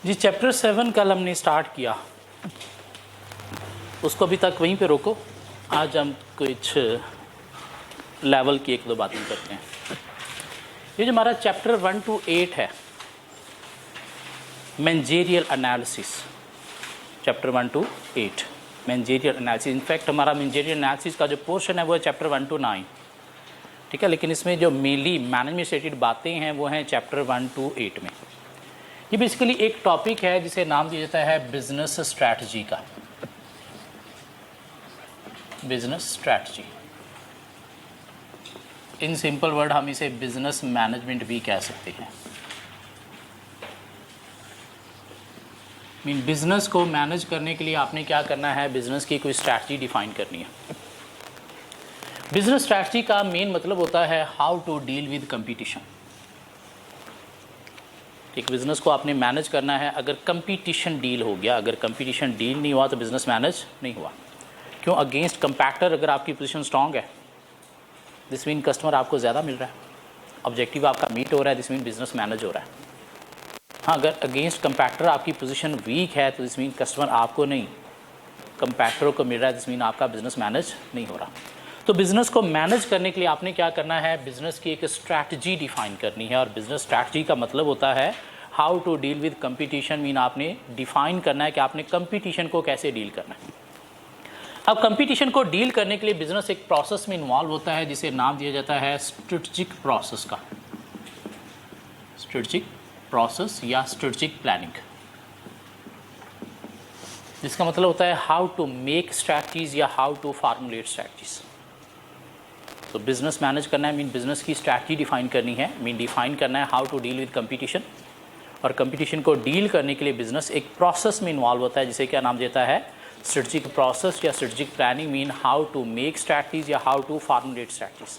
जी chapter 7 कल हमने start किया, उसको अभी तक वहीं पे रोको। आज हम कुछ लेवल की एक दो बातें करते हैं। ये जो हमारा चैप्टर 1 to 8 है, managerial analysis, chapter 1 to 8 managerial analysis. In fact हमारा मैनेजरियल एनालिसिस का जो पोर्शन है वो है चैप्टर 1 to 9, ठीक है। लेकिन इसमें जो मेनली मैनेजमेंट से रिलेटेड बातें हैं वो हैं चैप्टर 1 to 8 में। ये बेसिकली एक टॉपिक है जिसे नाम दिया जाता है बिजनेस स्ट्रैटेजी का। Business strategy, in simple word हम इसे बिजनेस मैनेजमेंट भी कह सकते हैं। मीन बिजनेस को मैनेज करने के लिए आपने क्या करना है, बिजनेस की कोई स्ट्रैटेजी डिफाइन करनी है। बिजनेस स्ट्रैटेजी का मेन मतलब होता है how to deal with competition. एक बिजनेस को आपने मैनेज करना है। अगर कंपटीशन डील हो गया, अगर कंपटीशन डील नहीं हुआ तो बिजनेस मैनेज नहीं हुआ। क्यों? अगेंस्ट कंपैक्टर अगर आपकी पोजीशन स्ट्रांग है, दिस मीन कस्टमर आपको ज़्यादा मिल रहा है, ऑब्जेक्टिव आपका मीट हो रहा है, दिस मीन बिजनेस मैनेज हो रहा है। हाँ, अगर अगेंस्ट कंपैक्टर आपकी पोजीशन वीक है तो दिस मीन कस्टमर आपको नहीं, कंपैक्टरों को मिल रहा है, दिस मीन आपका बिजनेस मैनेज नहीं हो रहा। तो बिजनेस को मैनेज करने के लिए आपने क्या करना है, बिजनेस की एक स्ट्रैटेजी डिफाइन करनी है। और बिजनेस स्ट्रैटेजी का मतलब होता है how to deal with competition. Mean आपने डिफाइन करना है कि आपने कंपटीशन को कैसे डील करना है। अब कंपटीशन को डील करने के लिए बिजनेस एक प्रोसेस में इन्वॉल्व होता है जिसे नाम दिया जाता है स्ट्रेटजिक प्रोसेस का। स्ट्रेटजिक प्रोसेस या स्ट्रेटजिक प्लानिंग, जिसका मतलब होता है हाउ टू मेक स्ट्रैटेजीज या हाउ टू फार्मुलेट स्ट्रैटेजीज। तो बिजनेस मैनेज करना है, मीन बिजनेस की स्ट्रैटेजी डिफाइन करनी है, मीन डिफाइन करना है how to deal with competition. और कंपटीशन को डील करने के लिए बिजनेस एक प्रोसेस में इन्वॉल्व होता है जिसे क्या नाम देता है, स्ट्रेटजिक प्रोसेस या strategic planning. Mean how to make strategies या हाउ टू फार्मुलेट स्ट्रैटेजीज।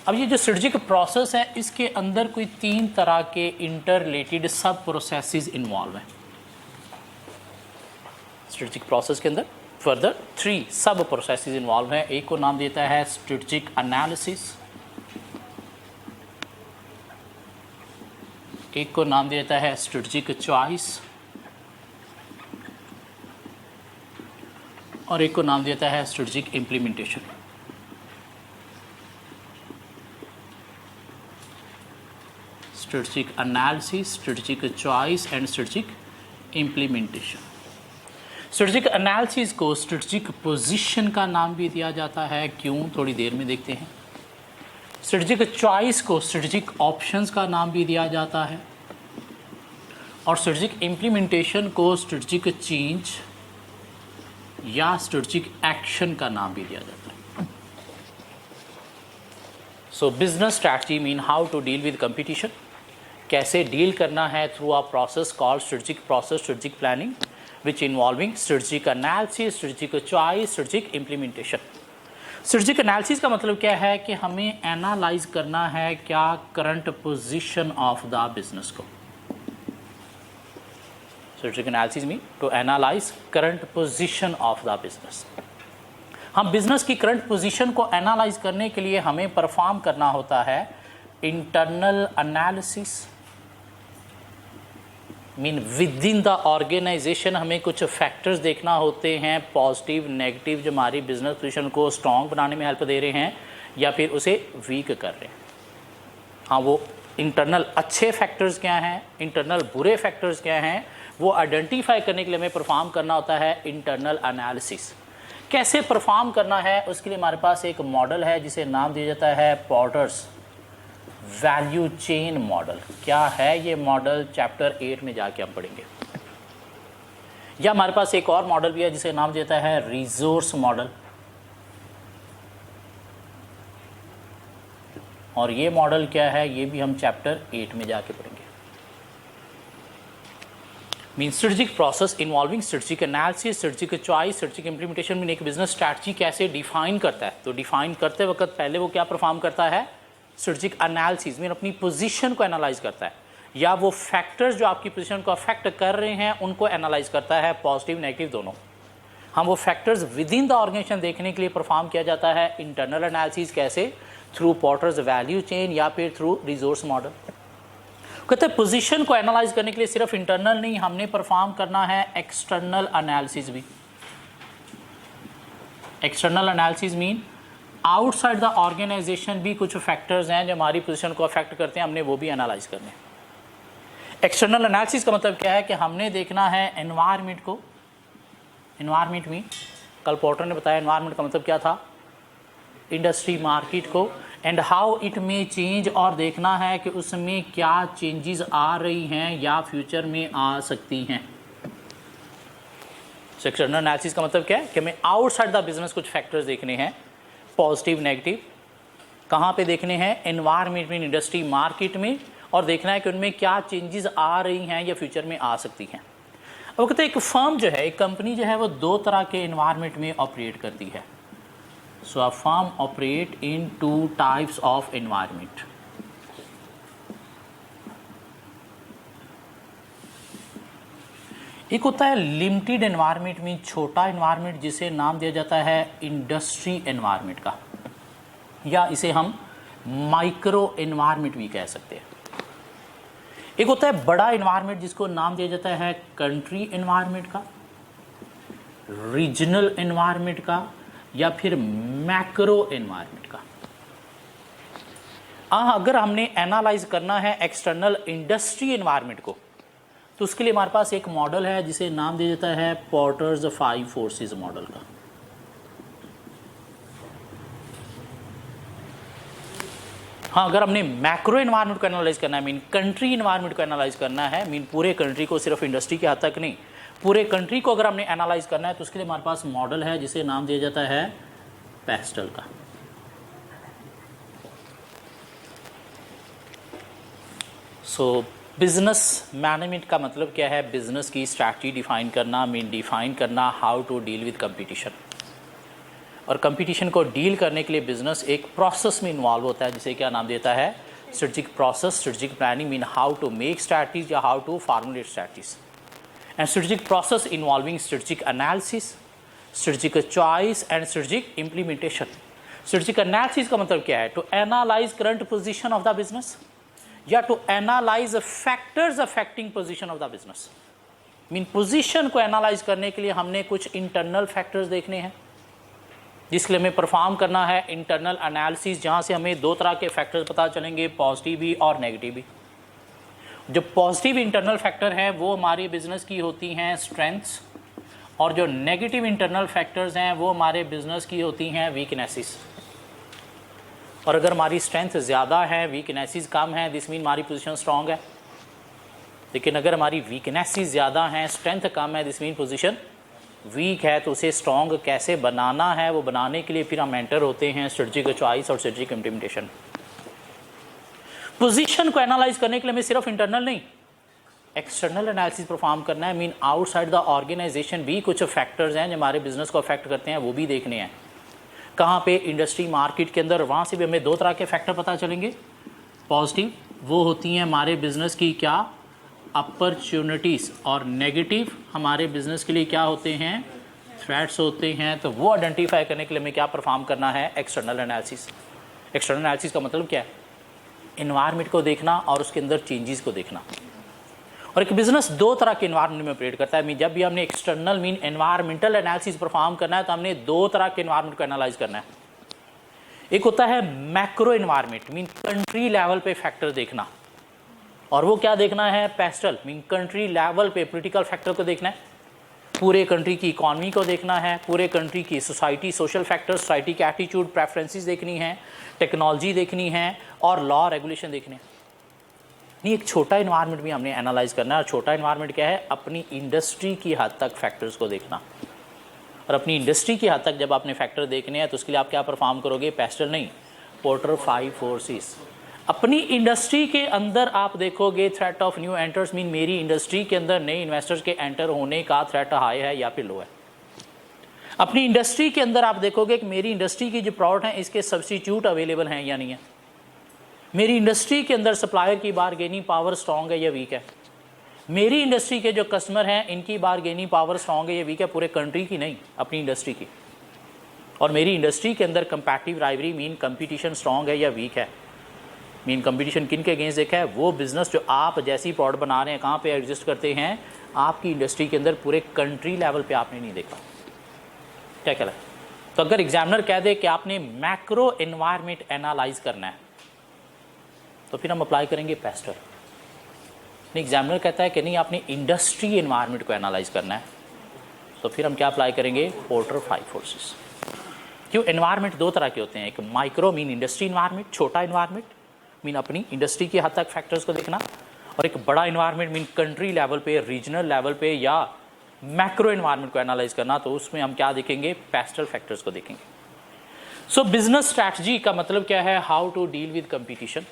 अब ये जो स्ट्रेटजिक प्रोसेस है, इसके अंदर कोई 3 तरह के inter related sub processes involve हैं। स्ट्रेटजिक प्रोसेस के अंदर फर्दर 3 सब प्रोसेसेस इन्वॉल्व हैं। एक को नाम देता है स्ट्रेटजिक एनालिसिस, एक को नाम देता है स्ट्रेटजिक चॉइस, और एक को नाम देता है strategic implementation. Strategic analysis, strategic choice and strategic implementation. Strategic analysis को स्ट्रेटजिक पोजीशन का नाम भी दिया जाता है। क्यों? थोड़ी देर में देखते हैं। स्ट्रेटजिक चॉइस को स्ट्रेटजिक ऑप्शंस का नाम भी दिया जाता है। और स्ट्रेटजिक इम्प्लीमेंटेशन को स्ट्रेटजिक चेंज या स्ट्रेटजिक एक्शन का नाम भी दिया जाता है। So business strategy mean how to deal with competition, कैसे डील करना है through a process called strategic process, strategic planning, which involving strategic analysis, strategic choice, strategic implementation। strategic analysis का मतलब क्या है कि हमें एनालाइज करना है क्या current position of the business को। strategic analysis mean to analyse current position of the business. हम बिजनेस की करंट पोजीशन को एनालाइज करने के लिए हमें परफॉर्म करना होता है internal analysis. Mean within the organisation हमें कुछ फैक्टर्स देखना होते हैं, पॉजिटिव नेगेटिव, जो हमारी बिजनेस पोजीशन को स्ट्रॉन्ग बनाने में हेल्प दे रहे हैं या फिर उसे वीक कर रहे हैं। हाँ, वो इंटरनल अच्छे फैक्टर्स क्या हैं, इंटरनल बुरे फैक्टर्स क्या हैं, वो आइडेंटिफाई करने के लिए हमें परफॉर्म करना होता है इंटरनल एनालिसिस। कैसे परफॉर्म करना है उसके लिए हमारे पास एक मॉडल है जिसे नाम दिया जाता है पॉटर्स वैल्यू चेन मॉडल। क्या है ये मॉडल? चैप्टर 8 में जाके हम पढ़ेंगे। या हमारे पास एक और मॉडल भी है जिसे नाम देता है रिसोर्स मॉडल, और ये मॉडल क्या है ये भी हम चैप्टर 8 में जाके पढ़ेंगे। Mean strategic process involving strategic analysis, strategic choice, strategic implementation. Mean एक बिजनेस स्ट्रैटेजी कैसे डिफाइन करता है, तो डिफाइन करते वक्त पहले वो क्या परफॉर्म करता है, स्ट्रेटजिक एनालिसिस मीन अपनी पोजीशन को एनालाइज करता है, या वो फैक्टर्स जो आपकी पोजीशन को अफेक्ट कर रहे हैं उनको एनालाइज करता है, पॉजिटिव नेगेटिव दोनों। हम वो factors within the organisation देखने के लिए परफॉर्म किया जाता है इंटरनल एनालिसिस। कैसे? थ्रू पॉटर्स वैल्यू चेन या फिर थ्रू रिसोर्स मॉडल। कहते हैं पोजीशन को एनालाइज करने के लिए सिर्फ इंटरनल नहीं, हमने परफॉर्म करना है एक्सटर्नल एनालिसिस भी। External analysis mean outside the organisation भी कुछ फैक्टर्स हैं जो हमारी पोजीशन को अफेक्ट करते हैं, हमने वो भी एनालाइज करने। एक्सटर्नल एनालिसिस का मतलब क्या है कि हमने देखना है एनवायरनमेंट को। एनवायरनमेंट में कल पोर्टर ने बताया एनवायरनमेंट का मतलब क्या था, इंडस्ट्री मार्केट को, एंड हाउ इट में चेंज, और देखना है कि उसमें क्या चेंजेस आ रही हैं या फ्यूचर में आ सकती हैं। एक्सटर्नल एनालिसिस का मतलब क्या है कि हमें आउटसाइड द बिजनेस कुछ फैक्टर्स देखने हैं, पॉजिटिव नेगेटिव, कहाँ पे देखने हैं, एनवायरनमेंट में, इंडस्ट्री मार्केट में, और देखना है कि उनमें क्या चेंजेस आ रही हैं या फ्यूचर में आ सकती हैं। अब कहते हैं एक फर्म जो है, एक कंपनी जो है वो दो तरह के एनवायरनमेंट में ऑपरेट करती है। So a firm operate in two types of environment. एक होता है लिमिटेड एनवायरनमेंट में छोटा एनवायरनमेंट, जिसे नाम दिया जाता है इंडस्ट्री एनवायरनमेंट का, या इसे हम माइक्रो एनवायरनमेंट भी कह सकते हैं। एक होता है बड़ा एनवायरनमेंट जिसको नाम दिया जाता है कंट्री एनवायरनमेंट का, रीजनल एनवायरनमेंट का, या फिर मैक्रो एनवायरनमेंट का। अगर हमने एनालाइज करना है एक्सटर्नल इंडस्ट्री एनवायरनमेंट को, तो उसके लिए हमारे पास एक मॉडल है जिसे नाम दिया जाता है पोर्टर्स 5 फोर्सेस मॉडल का। हाँ, अगर हमने मैक्रो एनवायरनमेंट को एनालाइज करना है, मीन कंट्री एनवायरनमेंट को एनालाइज करना है, मीन पूरे कंट्री को, सिर्फ इंडस्ट्री के हद तक नहीं, पूरे कंट्री को अगर हमने एनालाइज करना है, तो उसके लिए हमारे पास मॉडल है जिसे नाम दिया जाता है पेस्टल का। सो बिजनेस मैनेजमेंट का मतलब क्या है, बिजनेस की स्ट्रैटेजी डिफाइन करना, मीन डिफाइन करना how to deal with competition. और कंपटीशन को डील करने के लिए बिजनेस एक प्रोसेस में इन्वॉल्व होता है, जिसे क्या नाम देता है, strategic process, strategic planning, mean how to make strategies या how to formulate strategies. And strategic process involving strategic analysis, strategic choice and strategic implementation. Strategic analysis का मतलब क्या है, to analyse current position of the business, या to analyze factors affecting position of the business. Mean position को analyse करने के लिए हमने कुछ इंटरनल फैक्टर्स देखने हैं, जिसके लिए हमें परफॉर्म करना है इंटरनल एनालिसिस, जहाँ से हमें दो तरह के फैक्टर्स पता चलेंगे, पॉजिटिव भी और नेगेटिव भी। जो पॉजिटिव इंटरनल फैक्टर हैं वो हमारे बिजनेस की होती हैं स्ट्रेंथ्स, और जो नेगेटिव इंटरनल फैक्टर्स हैं वो हमारे बिजनेस की होती हैं वीकनेसेस। और अगर हमारी स्ट्रेंथ ज़्यादा है, वीकनेसेस कम है, दिस मीन हमारी पोजीशन स्ट्रांग है। लेकिन अगर हमारी वीकनेसेस ज़्यादा हैं, स्ट्रेंथ कम है, दिस मीन पोजीशन वीक है, तो उसे स्ट्रॉन्ग कैसे बनाना है, वो बनाने के लिए फिर हम एंटर होते हैं स्ट्रेटेजिक चॉइस और स्ट्रेटेजिक इम्प्लीमेंटेशन। पोजीशन को एनालाइज करने के लिए हमें सिर्फ इंटरनल नहीं, एक्सटर्नल एनालिसिस परफॉर्म करना है, मीन आउटसाइड द ऑर्गेनाइजेशन भी कुछ फैक्टर्स हैं जो हमारे बिजनेस को अफेक्ट करते हैं, वो भी देखने हैं। कहाँ पे, इंडस्ट्री मार्केट के अंदर, वहाँ से भी हमें दो तरह के फैक्टर पता चलेंगे। पॉजिटिव वो होती हैं हमारे बिजनेस की क्या अपॉर्चुनिटीज़, और नेगेटिव हमारे बिजनेस के लिए क्या होते हैं, थ्रेट्स होते हैं। तो वो आइडेंटिफाई करने के लिए हमें क्या परफॉर्म करना है, एक्सटर्नल एनालिसिस। एक्सटर्नल एनालिसिस का मतलब क्या है, इन्वायरमेंट को देखना और उसके अंदर चेंजेस को देखना। और एक बिजनेस दो तरह के इन्वायरमेंट में ऑपरेट करता है। मीन जब भी हमने external mean environmental analysis perform करना है, तो हमने दो तरह के इन्वायरमेंट को एनालाइज करना है। एक होता है macro environment, mean country level पे फैक्टर देखना, और वो क्या देखना है, पेस्टल, मीन कंट्री लेवल पे पॉलिटिकल फैक्टर को देखना है, पूरे कंट्री की इकॉनमी को देखना है, पूरे कंट्री की सोसाइटी, सोशल फैक्टर्स, सोसाइटी की एटीट्यूड, प्रेफरेंसेस देखनी है, टेक्नोलॉजी देखनी है, और लॉ रेगुलेशन देखने हैं। नहीं, एक छोटा इन्वायरमेंट भी हमने एनालाइज करना है। और छोटा इन्वायरमेंट क्या है, अपनी इंडस्ट्री की हद तक फैक्टर्स को देखना। और अपनी इंडस्ट्री की हद तक जब आपने फैक्टर देखने हैं, तो उसके लिए आप क्या परफॉर्म करोगे, पेस्टल नहीं, पोर्टर 5 फोर्सेस। अपनी इंडस्ट्री के अंदर आप देखोगे threat of new enters, mean मेरी इंडस्ट्री के अंदर नए इन्वेस्टर्स के एंटर होने का थ्रेट हाई है या फिर लो है। अपनी इंडस्ट्री के अंदर आप देखोगे कि मेरी इंडस्ट्री की जो प्रोडक्ट हैं इसके सब्स्टिट्यूट अवेलेबल हैं या नहीं है। मेरी इंडस्ट्री के अंदर सप्लायर की बारगेनिंग पावर स्ट्रांग है या वीक है। मेरी इंडस्ट्री के जो कस्टमर हैं इनकी बारगेनिंग पावर स्ट्रांग है या वीक है, पूरे कंट्री की नहीं, अपनी इंडस्ट्री की। और मेरी इंडस्ट्री के अंदर कंपैटिटिव राइवरी मीन कंपटीशन स्ट्रांग है या वीक है। मीन कंपटीशन किन के अगेंस्ट देखा है? वो बिजनेस जो आप जैसी प्रोडक्ट बना रहे हैं कहाँ पे एग्जिस्ट करते हैं, आपकी इंडस्ट्री के अंदर पूरे कंट्री लेवल पे आपने नहीं देखा। क्या कहला है? तो अगर एग्जामिनर कह दे कि आपने मैक्रो एनवायरनमेंट एनालाइज करना है तो फिर हम अप्लाई करेंगे पेस्टल। नहीं, एग्जामिनर कहता है कि नहीं आपने इंडस्ट्री एनवायरनमेंट को एनालाइज करना है तो फिर हम क्या अप्लाई करेंगे? Porter 5 forces. क्यों? एनवायरनमेंट दो तरह के होते हैं, एक माइक्रो मीन इंडस्ट्री एनवायरनमेंट, छोटा एनवायरनमेंट मीन अपनी इंडस्ट्री की हद तक फैक्टर्स को देखना, और एक बड़ा एनवायरनमेंट मीन कंट्री लेवल पे, रीजनल लेवल पे या मैक्रो एनवायरनमेंट को एनालाइज करना। तो उसमें हम क्या देखेंगे? पेस्टल फैक्टर्स को देखेंगे। सो बिजनेस स्ट्रैटेजी का मतलब क्या है? How to deal with competition.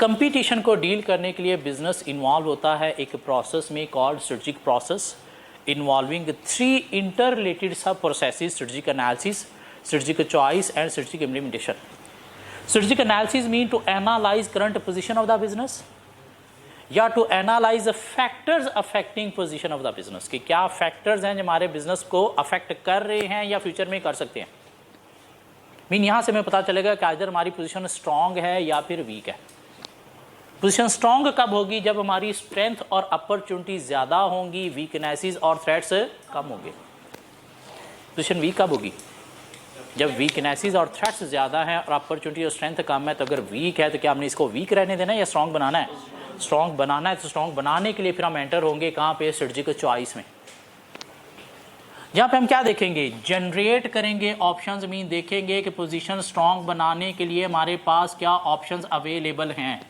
Competition को डील करने के लिए बिजनेस इन्वॉल्व होता है एक प्रोसेस में called strategic process, involving 3 interrelated sub processes: strategic analysis, strategic choice and strategic implementation. Strategic analysis mean to analyse current position of the business, या to analyze the factors affecting position of the business, कि क्या factors हैं जो हमारे business को affect कर रहे हैं या फ्यूचर में कर सकते हैं। मीन यहां से हमें पता चलेगा कि इधर हमारी पोजीशन स्ट्रांग है या फिर वीक है। पोजीशन स्ट्रांग कब होगी? जब हमारी स्ट्रेंथ और अपॉर्चुनिटी ज्यादा होंगी, वीकनेसेस और थ्रेट्स कम होंगे। पोजीशन वीक कब होगी? जब वीकनेसेस और थ्रेट्स ज्यादा हैं और अपॉर्चुनिटी और स्ट्रेंथ कम है। तो अगर वीक है तो क्या हमने इसको वीक रहने देना है या स्ट्रांग बनाना है? स्ट्रांग बनाना है। तो स्ट्रांग बनाने के लिए फिर हम एंटर होंगे कहाँ पे? स्ट्रेटेजिक चॉइस में। यहाँ पे हम क्या देखेंगे? जनरेट करेंगे ऑप्शंस, मीन देखेंगे कि पोजीशन स्ट्रांग बनाने के लिए हमारे पास क्या ऑप्शंस अवेलेबल हैं।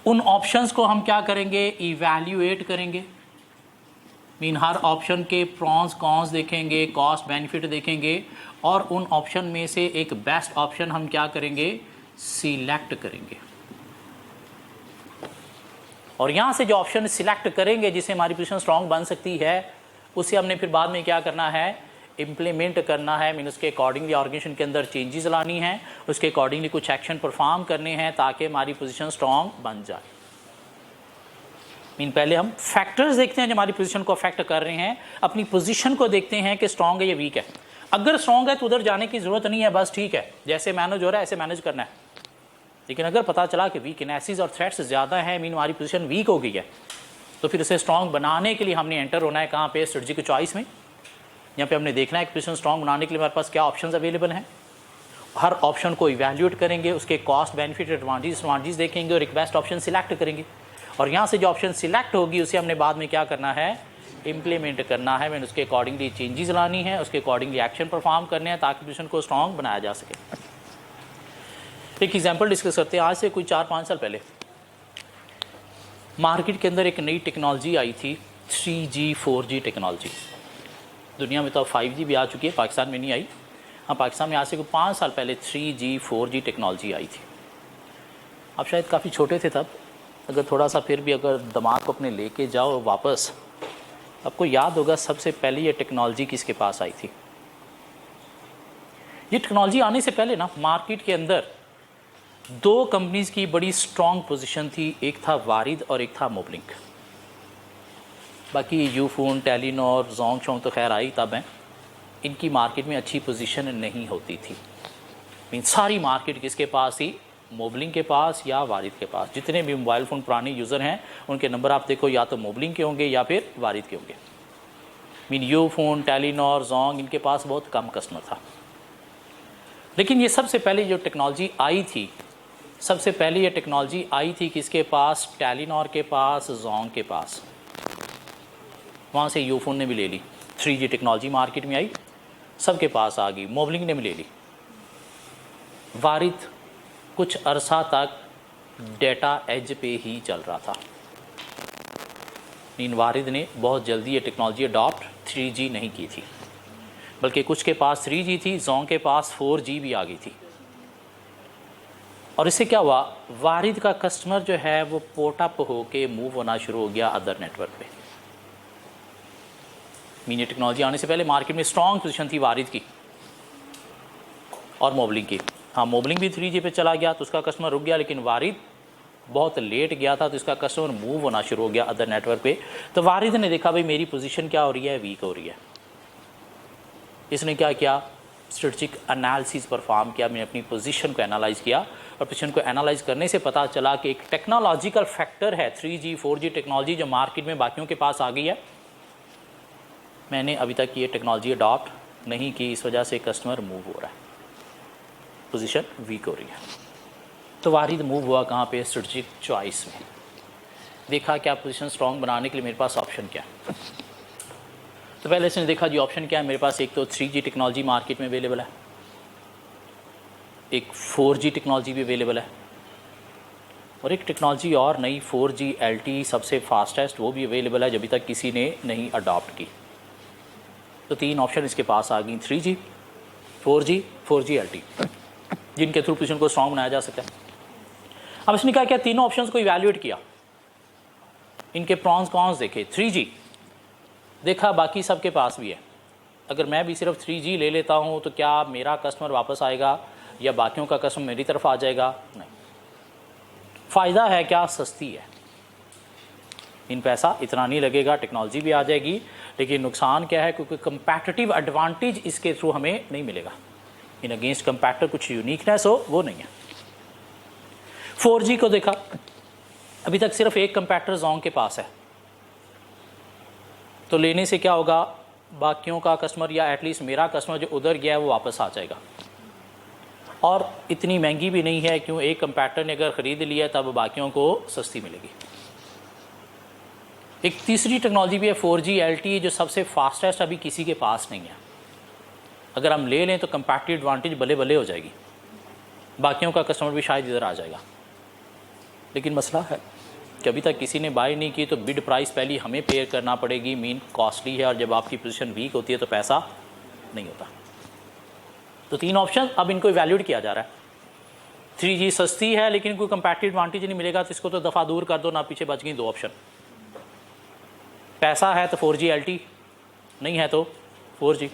उन ऑप्शंस को हम क्या करेंगे? इवैल्यूएट करेंगे। मीन हर ऑप्शन के प्रॉन्स कॉन्स देखेंगे, कॉस्ट बेनिफिट देखेंगे, और उन ऑप्शन में से एक बेस्ट ऑप्शन हम क्या करेंगे? सिलेक्ट करेंगे। और यहां से जो ऑप्शन सिलेक्ट करेंगे जिससे हमारी पोजीशन स्ट्रांग बन सकती है, उसे हमने फिर बाद में क्या करना है? इम्प्लीमेंट करना है। मीन उसके अकॉर्डिंगली ऑर्गेनाइजेशन के अंदर चेंजेस लानी है, उसके अकॉर्डिंगली कुछ एक्शन परफॉर्म करने हैं ताकि हमारी पोजीशन स्ट्रांग बन जाए। मीन पहले हम फैक्टर्स देखते हैं जो हमारी पोजीशन को अफेक्ट कर रहे हैं, अपनी पोजीशन को देखते हैं कि स्ट्रांग है या वीक है। अगर स्ट्रांग है तो उधर जाने की जरूरत नहीं है, बस ठीक है, जैसे मैनेज हो रहा है ऐसे मैनेज करना है। लेकिन अगर पता चला कि वीकनेसेस और थ्रेट्स ज़्यादा हैं, मीन हमारी पोजीशन वीक हो गई है, तो फिर उसे स्ट्रांग बनाने के लिए हमने एंटर होना है कहाँ पे? स्ट्रेटेजिक चॉइस में। यहाँ पे हमने देखना है कि पोजीशन स्ट्रांग बनाने के लिए हमारे पास क्या ऑप्शंस अवेलेबल हैं। हर ऑप्शन को इवैल्यूएट करेंगे, उसके कॉस्ट बेनिफिट एडवांटेज देखेंगे और एक बेस्ट ऑप्शन सिलेक्ट करेंगे। और यहाँ से जो ऑप्शन सिलेक्ट होगी उसे हमने बाद में क्या करना है? इम्प्लीमेंट करना है। मैंने उसके अकॉर्डिंगली चेंजेस लानी है, उसके अकॉर्डिंगली एक्शन परफॉर्म करने हैं ताकि पोजीशन को स्ट्रांग बनाया जा सके। एक एग्जांपल डिस्कस करते हैं। आज से कोई 4-5 साल पहले मार्केट के अंदर एक नई टेक्नोलॉजी आई थी, 3G 4G टेक्नोलॉजी। दुनिया में तो अब 5G भी आ चुकी है, पाकिस्तान में नहीं आई। हाँ, पाकिस्तान में आज से कोई 5 साल पहले 3G 4G टेक्नोलॉजी आई थी। आप शायद काफ़ी छोटे थे तब, अगर थोड़ा सा फिर भी अगर दिमाग को अपने लेके जाओ वापस, आपको याद होगा सबसे पहले ये टेक्नोलॉजी किसके पास आई थी। ये टेक्नोलॉजी आने से पहले ना मार्केट के अंदर 2 कंपनीज की बड़ी स्ट्रॉन्ग पोजीशन थी, एक था वारिद और एक था मोबलिंक। बाकी यूफोन, टेलीनॉर, जोंग तो खैर आई तब हैं, इनकी मार्केट में अच्छी पोजीशन नहीं होती थी। मीन सारी मार्केट किसके पास थी? मोबलिंक के पास या वारिद के पास। जितने भी मोबाइल फ़ोन पुराने यूज़र हैं उनके नंबर आप देखो, या तो मोबलिंक के होंगे या फिर वारिद के होंगे। मीन यूफोन, टेलीनॉर, जोंग, इनके पास बहुत कम कस्टमर था। लेकिन ये सबसे पहले जो टेक्नोलॉजी आई थी, सबसे पहले ये टेक्नोलॉजी आई थी किसके पास? टेलीनॉर के पास, जोंग के पास। वहाँ से यूफोन ने भी ले ली। 3G टेक्नोलॉजी मार्केट में आई, सबके पास आ गई, मोबलिंक ने भी ले ली। वारिद कुछ अरसा तक डेटा एज पे ही चल रहा था। इन वारिद ने बहुत जल्दी ये टेक्नोलॉजी अडॉप्ट 3G नहीं की थी, बल्कि कुछ के पास 3G थी, जोंग के पास 4G भी आ गई थी। और इससे क्या हुआ? वारिद का कस्टमर जो है वो पोर्टअप होके मूव होना शुरू हो गया अदर नेटवर्क पे। मीन टेक्नोलॉजी आने से पहले मार्केट में स्ट्रॉन्ग पोजीशन थी वारिद की और मोबलिंक की। हाँ, मोबलिंक भी 3G पे चला गया तो उसका कस्टमर रुक गया, लेकिन वारिद बहुत लेट गया था तो इसका कस्टमर मूव होना शुरू हो गया अदर नेटवर्क पे। तो वारिद ने देखा भाई मेरी पोजीशन क्या हो रही है? वीक हो रही है। इसने क्या किया? स्ट्रेटजिक एनालिसिस परफॉर्म किया, मैंने अपनी पोजीशन को एनालाइज किया और पोजीशन को एनालाइज करने से पता चला कि एक टेक्नोलॉजिकल फैक्टर है 3G 4G टेक्नोलॉजी जो मार्केट में बाकियों के पास आ गई है, मैंने अभी तक ये टेक्नोलॉजी अडॉप्ट नहीं की, इस वजह से कस्टमर मूव हो रहा है, पोजीशन वीक हो रही है। तो वारिद मूव हुआ कहाँ पे? स्ट्रेटजिक चॉइस में। देखा क्या पोजीशन स्ट्रॉन्ग बनाने के लिए मेरे पास ऑप्शन क्या है। तो पहले इसने देखा जी ऑप्शन क्या है मेरे पास। एक तो 3G टेक्नोलॉजी मार्केट में अवेलेबल है, एक 4G टेक्नोलॉजी भी अवेलेबल है, और एक टेक्नोलॉजी और नई 4G LTE सबसे फास्टेस्ट वो भी अवेलेबल है जो अभी तक किसी ने नहीं अडॉप्ट की। तो 3 ऑप्शन इसके पास आ गई, 3G 4G LTE, जिनके थ्रू पोजीशन को स्ट्रॉन्ग बनाया जा सकता है। अब इसने क्या किया, तीनों ऑप्शंस को इवैल्यूएट किया, इनके प्रॉन्स कॉन्स देखे। 3G देखा बाकी सबके पास भी है, अगर मैं भी सिर्फ 3G ले लेता हूँ तो क्या मेरा कस्टमर वापस आएगा या बाकियों का कस्टमर मेरी तरफ आ जाएगा? नहीं। फ़ायदा है क्या? सस्ती है, इन पैसा इतना नहीं लगेगा, टेक्नोलॉजी भी आ जाएगी, लेकिन नुकसान क्या है क्योंकि कंपैटिटिव एडवांटेज इसके थ्रू हमें नहीं मिलेगा। इन अगेंस्ट कंपैटिटर कुछ यूनिकनेस हो वो नहीं है। 4G को देखा, अभी तक सिर्फ एक कंपैटिटर जोंग के पास है, तो लेने से क्या होगा, बाकियों का कस्टमर या एटलीस्ट मेरा कस्टमर जो उधर गया है वो वापस आ जाएगा, और इतनी महंगी भी नहीं है, क्यों एक कंपैटिटर ने अगर ख़रीद लिया तब बाकियों को सस्ती मिलेगी। एक तीसरी टेक्नोलॉजी भी है 4G LTE जो सबसे फास्टेस्ट अभी किसी के पास नहीं है, अगर हम ले लें तो कंपैटिटिव एडवांटेज बल्ले बल्ले हो जाएगी, बाकियों का कस्टमर भी शायद इधर आ जाएगा। लेकिन मसला है कि अभी तक किसी ने बाय नहीं की, तो बिड प्राइस पहले हमें पे करना पड़ेगी, मीन कॉस्टली है, और जब आपकी पोजीशन वीक होती है तो पैसा नहीं होता। तो 3 ऑप्शन अब इनको इवैल्यूएट किया जा रहा है। 3G सस्ती है लेकिन कोई कंपैटिटिव एडवांटेज नहीं मिलेगा, तो इसको तो दफ़ा दूर कर दो ना, पीछे बच गई 2 ऑप्शन। पैसा है तो 4G LTE, नहीं है तो 4G।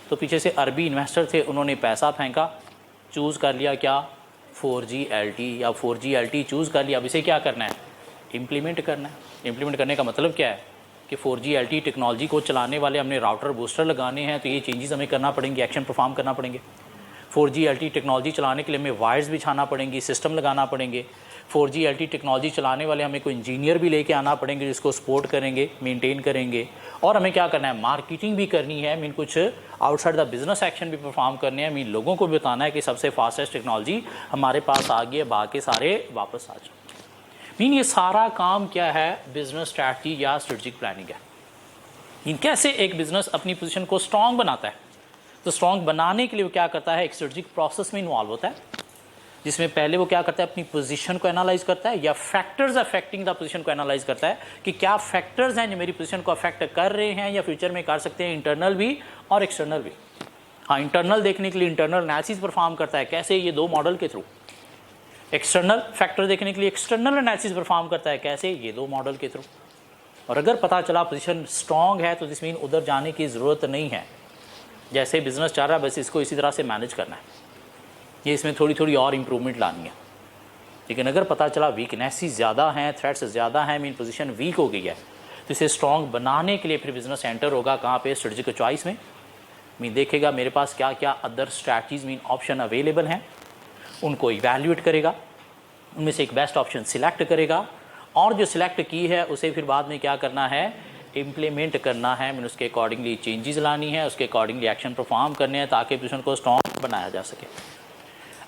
तो पीछे से अरबी इन्वेस्टर थे, उन्होंने पैसा फेंका, चूज़ कर लिया क्या? 4G LTE, या 4G LTE चूज़ कर लिया। अब इसे क्या करना है? इम्प्लीमेंट करना है। इम्प्लीमेंट करने का मतलब क्या है कि 4G LTE टेक्नोलॉजी को चलाने वाले हमने राउटर बूस्टर लगाने हैं, तो ये चेंजेस हमें करना पड़ेंगे, एक्शन परफॉर्म करना पड़ेंगे। 4G LTE टेक्नोलॉजी चलाने के लिए हमें वायर्स बिछाना पड़ेंगी, सिस्टम लगाना पड़ेंगे। 4G LTE टेक्नोलॉजी चलाने वाले हमें कोई इंजीनियर भी लेके आना पड़ेंगे जिसको सपोर्ट करेंगे, मेंटेन करेंगे, और हमें क्या करना है? मार्केटिंग भी करनी है, मीन कुछ आउटसाइड द बिजनेस एक्शन भी परफॉर्म करने हैं, मीन लोगों को भी बताना है कि सबसे फास्टेस्ट टेक्नोलॉजी हमारे पास आ गई है, बाकी सारे वापस आ जाए। मीन ये सारा काम क्या है? बिजनेस स्ट्रैटेजी या स्ट्रेटजिक प्लानिंग है। मीन कैसे एक बिजनेस अपनी पोजीशन को स्ट्रॉन्ग बनाता है। तो स्ट्रॉन्ग बनाने के लिए वो क्या करता है? एक स्ट्रेटजिक प्रोसेस में इन्वॉल्व होता है, जिसमें पहले वो क्या करता है? अपनी पोजीशन को एनालाइज करता है, या फैक्टर्स अफेक्टिंग द पोजीशन को एनालाइज करता है कि क्या फैक्टर्स हैं जो मेरी पोजीशन को अफेक्ट कर रहे हैं या फ्यूचर में कर सकते हैं, इंटरनल भी और एक्सटर्नल भी। हाँ, इंटरनल देखने के लिए इंटरनल एनालिसिस परफॉर्म करता है, कैसे? ये 2 मॉडल के थ्रू। एक्सटर्नल फैक्टर देखने के लिए एक्सटर्नल एनालिसिस परफॉर्म करता है, कैसे? ये 2 मॉडल के थ्रू। और अगर पता चला पोजीशन स्ट्रॉन्ग है तो दिस मीन उधर जाने की ज़रूरत नहीं है, जैसे बिजनेस चल रहा है बस इसको इसी तरह से मैनेज करना है, ये इसमें थोड़ी थोड़ी और इम्प्रूवमेंट लानी है। लेकिन अगर पता चला वीकनेसेस ज़्यादा हैं, थ्रेट्स ज़्यादा हैं, मीन पोजीशन वीक हो गई है, तो इसे स्ट्रॉन्ग बनाने के लिए फिर बिजनेस एंटर होगा कहाँ पे? स्ट्रेटजिक चॉइस में। मीन देखेगा मेरे पास क्या क्या other strategies mean option available हैं, उनको इवैल्यूएट करेगा, उनमें से एक बेस्ट ऑप्शन सिलेक्ट करेगा, और जो सिलेक्ट की है उसे फिर बाद में क्या करना है? इम्प्लीमेंट करना है, मीन उसके अकॉर्डिंगली चेंजेस लानी है, उसके अकॉर्डिंगली एक्शन परफॉर्म करने हैं, ताकि पोजीशन को स्ट्रॉन्ग बनाया जा सके।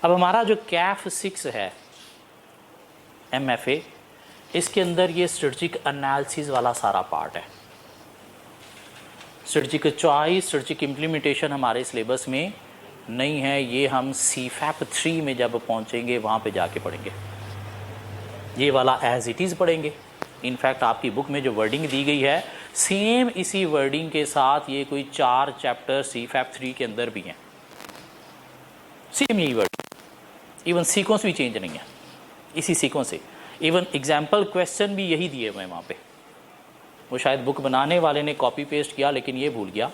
अब हमारा जो CAF 6 है MFA, इसके अंदर ये स्ट्रेटजिक एनालिसिस वाला सारा पार्ट है। स्ट्रेटजिक चॉइस, स्ट्रेटजिक इम्प्लीमेंटेशन हमारे सिलेबस में नहीं है, ये हम CFAP 3 में जब पहुंचेंगे वहाँ पे जाके पढ़ेंगे, ये वाला एज इट इज़ पढ़ेंगे। इनफैक्ट आपकी बुक में जो वर्डिंग दी गई है सेम इसी वर्डिंग के साथ ये कोई 4 चैप्टर CFAP 3 के अंदर भी हैं, सेम यही वर्डिंग, इवन सीक्वेंस भी चेंज नहीं है, इसी सीक्वेंस से। इवन एग्जाम्पल क्वेश्चन भी यही दिए हुए हैं वहाँ पे। वो शायद बुक बनाने वाले ने कॉपी पेस्ट किया लेकिन ये भूल गया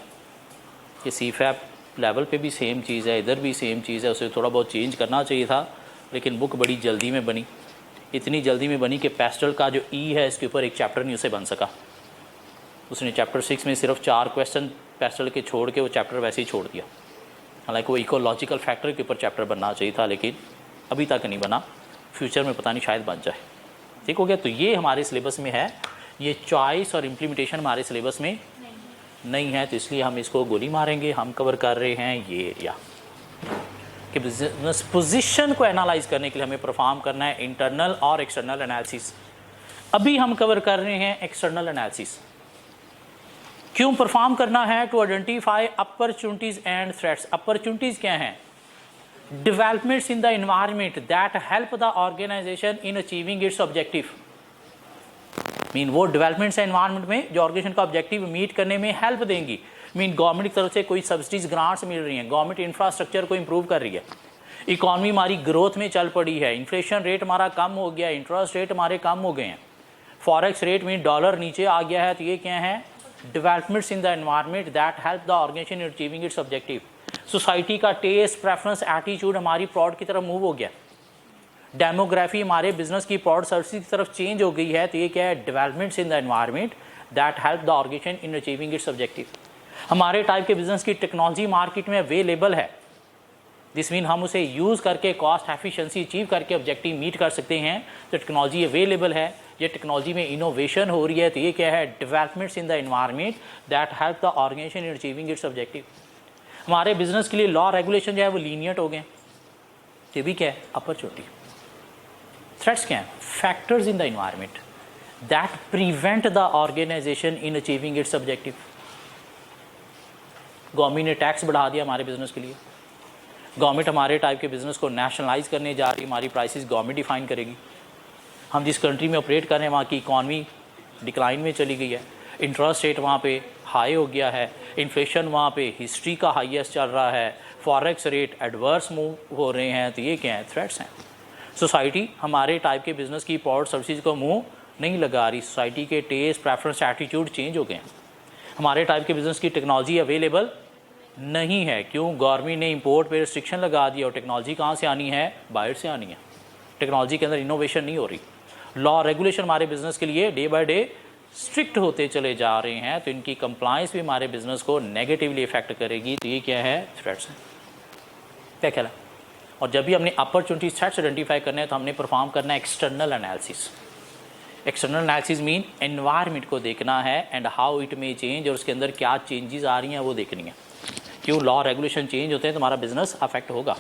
कि CFAP लेवल पे भी सेम चीज़ है, इधर भी सेम चीज़ है, उसे थोड़ा बहुत चेंज करना चाहिए था, लेकिन बुक बड़ी जल्दी में बनी, इतनी जल्दी में बनी कि पेस्टल का जो E है इसके ऊपर एक चैप्टर नहीं उसे बन सका। उसने चैप्टर 6 में सिर्फ 4 क्वेश्चन पेस्टल के छोड़ के वो चैप्टर वैसे ही छोड़ दिया। हालांकि वो इकोलॉजिकल फैक्टर के ऊपर चैप्टर बनना चाहिए था, लेकिन अभी तक नहीं बना, फ्यूचर में पता नहीं शायद बन जाए। ठीक हो गया। तो ये हमारे सिलेबस में है, ये चॉइस और इम्प्लीमेंटेशन हमारे सिलेबस में नहीं है, तो इसलिए हम इसको गोली मारेंगे। हम कवर कर रहे हैं ये एरिया कि बिजनेस पोजीशन को एनालाइज करने के लिए हमें परफॉर्म करना है इंटरनल और एक्सटर्नल एनालिसिस। अभी हम कवर कर रहे हैं एक्सटर्नल एनालिसिस। क्यों परफॉर्म करना है? To identify opportunities and threats. Opportunities क्या हैं? Developments in the environment that help the organisation in achieving its objective. Mean वो डेवलपमेंट्स एनवायरनमेंट में जो ऑर्गेनाइजेशन का ऑब्जेक्टिव मीट करने में हेल्प देंगी। मीन गवर्नमेंट की तरफ से कोई सब्सिडीज ग्रांट्स मिल रही हैं, गवर्नमेंट इंफ्रास्ट्रक्चर को इंप्रूव कर रही है, इकॉनमी हमारी ग्रोथ में चल पड़ी है, इन्फ्लेशन रेट हमारा कम हो गया, इंटरेस्ट रेट हमारे कम हो गए हैं, फॉरेक्स रेट में डॉलर नीचे आ गया है। तो ये क्या है? Developments in the environment that help the organisation in achieving its objective. Society का टेस्ट, प्रेफरेंस, एटीट्यूड हमारी प्रोडक्ट की तरफ मूव हो गया, डेमोग्राफी हमारे बिजनेस की प्रोडक्ट सर्विस की तरफ चेंज हो गई है। तो ये क्या है? Developments in the environment that help the organisation in achieving its objective. हमारे टाइप के बिजनेस की टेक्नोलॉजी मार्केट में अवेलेबल है, दिस मीन हम उसे यूज़ करके कॉस्ट एफिशिएंसी अचीव करके ऑब्जेक्टिव मीट कर सकते हैं। तो टेक्नोलॉजी अवेलेबल है, ये टेक्नोलॉजी में इनोवेशन हो रही है। तो ये क्या है? Developments in the environment that help the organisation in achieving its objective. हमारे बिजनेस के लिए लॉ रेगुलेशन जो है वो लीनियंट हो गए, ये भी क्या है? अपॉर्चुनिटी। थ्रेट्स क्या है? Factors in the environment that prevent the organisation in achieving its objective. Government ने टैक्स बढ़ा दिया हमारे बिजनेस के लिए, गवर्नमेंट हमारे टाइप के बिजनेस को नेशनलाइज करने जा रही है, हमारी प्राइसेस गवर्नमेंट डिफाइन करेगी। हम जिस कंट्री में ऑपरेट कर रहे हैं वहाँ की इकॉनमी डिक्लाइन में चली गई है, इंटरेस्ट रेट वहाँ पे हाई हो गया है, इन्फ्लेशन वहाँ पे हिस्ट्री का हाईएस्ट चल रहा है, फॉरेक्स रेट एडवर्स मूव हो रहे हैं। तो ये क्या है? थ्रेट्स हैं। सोसाइटी हमारे टाइप के बिजनेस की प्रोडक्ट सर्विसेज को मुँह नहीं लगा रही, सोसाइटी के टेस्ट, प्रेफरेंस, एटीट्यूड चेंज हो गए हैं। हमारे टाइप के बिजनेस की टेक्नोलॉजी अवेलेबल नहीं है। क्यों? गवर्नमेंट ने इंपोर्ट पे रिस्ट्रिक्शन लगा दिया, और टेक्नोलॉजी कहाँ से आनी है? बाहर से आनी है। टेक्नोलॉजी के अंदर इनोवेशन नहीं हो रही। लॉ रेगुलेशन हमारे बिजनेस के लिए डे बाय डे स्ट्रिक्ट होते चले जा रहे हैं, तो इनकी कंप्लायंस भी हमारे बिजनेस को नेगेटिवली इफेक्ट करेगी। तो ये क्या है? थ्रेट्स हैं। क्या ख्याल है? और जब भी हमने अपॉर्चुनिटी थ्रेट्स आइडेंटिफाई करने हैं तो हमने परफॉर्म करना है external analysis. External analysis mean environment को देखना है and how it may change, और उसके अंदर क्या चेंजेस आ रही हैं वो देखनी है। क्यों? लॉ रेगुलेशन चेंज होते हैं तो हमारा बिजनेस अफेक्ट होगा,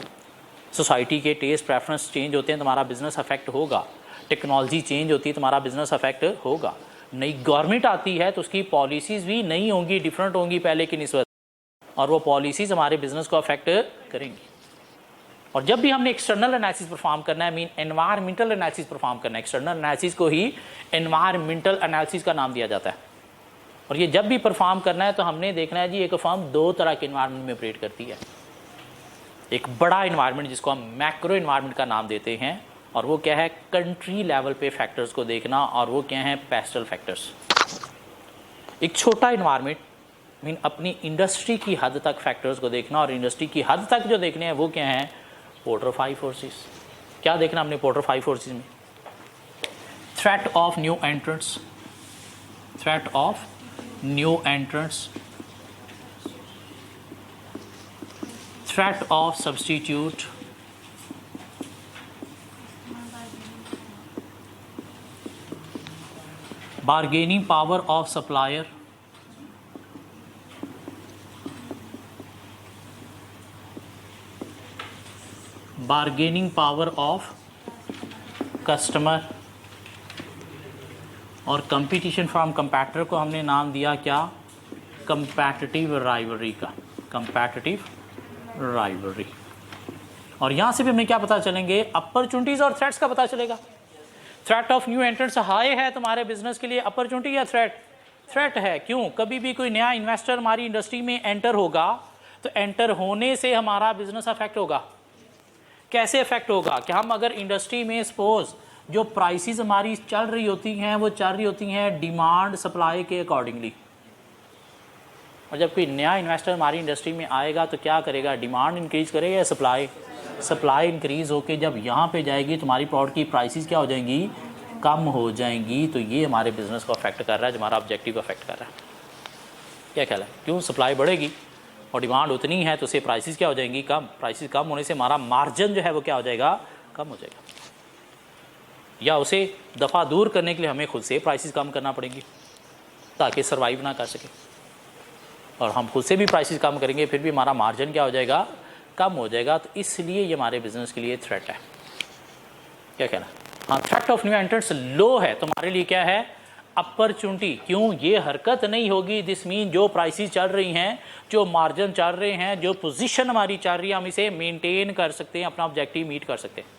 सोसाइटी के टेस्ट प्रेफरेंस चेंज होते हैं तो हमारा बिजनेस अफेक्ट होगा, टेक्नोलॉजी चेंज होती है तो हमारा बिजनेस अफेक्ट होगा, नई गवर्नमेंट आती है तो उसकी पॉलिसीज़ भी नई होंगी, डिफरेंट होंगी पहले की निस्बत, और वो पॉलिसीज़ हमारे बिजनेस को अफेक्ट करेंगी। और जब भी हमने एक्सटर्नल एनालिसिस परफॉर्म करना है, मीन एनवायरमेंटल एनालिसिस परफॉर्म करना है, एक्सटर्नल एनालिसिस को ही एनवायरमेंटल एनालिसिस का नाम दिया जाता है। और ये जब भी परफॉर्म करना है तो हमने देखना है जी एक फर्म दो तरह के एनवायरनमेंट में ऑपरेट करती है। एक बड़ा एनवायरनमेंट जिसको हम मैक्रो एनवायरनमेंट का नाम देते हैं, और वो क्या है? कंट्री लेवल पे फैक्टर्स को देखना, और वो क्या है? Pastel factors. एक छोटा एनवायरनमेंट मीन अपनी इंडस्ट्री की हद तक फैक्टर्स को देखना, और इंडस्ट्री की हद तक जो देखने हैं वो क्या है? Porter 5 forces. क्या देखना हमने पोर्टर 5 फोर्सेस में? Threat of new entrants, threat of new entrants, threat of substitute, bargaining power of supplier, bargaining power of customer, और कंपटीशन फ्रॉम कंपैटिटर को हमने नाम दिया क्या? कंपैटिटिव राइवलरी का, कंपैटिटिव राइवलरी। और यहाँ से भी हमें क्या पता चलेंगे? अपॉर्चुनिटीज़ और थ्रेट्स का पता चलेगा। Threat of new entrants high है तुम्हारे बिजनेस के लिए, अपॉर्चुनिटी या थ्रेट? थ्रेट है। क्यों? कभी भी कोई नया इन्वेस्टर हमारी इंडस्ट्री में एंटर होगा तो एंटर होने से हमारा बिजनेस अफेक्ट होगा। कैसे अफेक्ट होगा? कि हम अगर इंडस्ट्री में सपोज जो प्राइसेस हमारी चल रही होती हैं वो चल रही होती हैं डिमांड सप्लाई के अकॉर्डिंगली, और जब कोई नया इन्वेस्टर हमारी इंडस्ट्री में आएगा तो क्या करेगा? डिमांड इंक्रीज करेगा या सप्लाई? सप्लाई इंक्रीज होकर जब यहाँ पे जाएगी तुम्हारी प्रोडक्ट की प्राइसेस क्या हो जाएंगी? कम हो जाएंगी। तो ये हमारे बिजनेस को अफेक्ट कर रहा है, जो हमारा ऑब्जेक्टिव अफेक्ट कर रहा है। क्या ख्याल है? क्यों? सप्लाई बढ़ेगी और डिमांड उतनी है तो उससे प्राइसेस क्या हो जाएंगी, कम। प्राइसेस कम होने से हमारा मार्जिन जो है वो क्या हो जाएगा, कम हो जाएगा। या उसे दफ़ा दूर करने के लिए हमें खुद से प्राइसेस कम करना पड़ेंगी ताकि सर्वाइव ना कर सके। और हम खुद से भी प्राइसेस कम करेंगे फिर भी हमारा मार्जिन क्या हो जाएगा, कम हो जाएगा। तो इसलिए ये हमारे बिजनेस के लिए थ्रेट है। क्या कहना? हाँ, थ्रेट ऑफ न्यू एंट्रेंट्स लो है तो हमारे लिए क्या है, अपॉर्चुनिटी। क्यों? ये हरकत नहीं होगी, दिस मीन जो प्राइसेस चल रही हैं, जो मार्जिन चल रहे हैं, जो पोजीशन हमारी चल रही है, हम इसे मेंटेन कर सकते हैं, अपना ऑब्जेक्टिव मीट कर सकते हैं।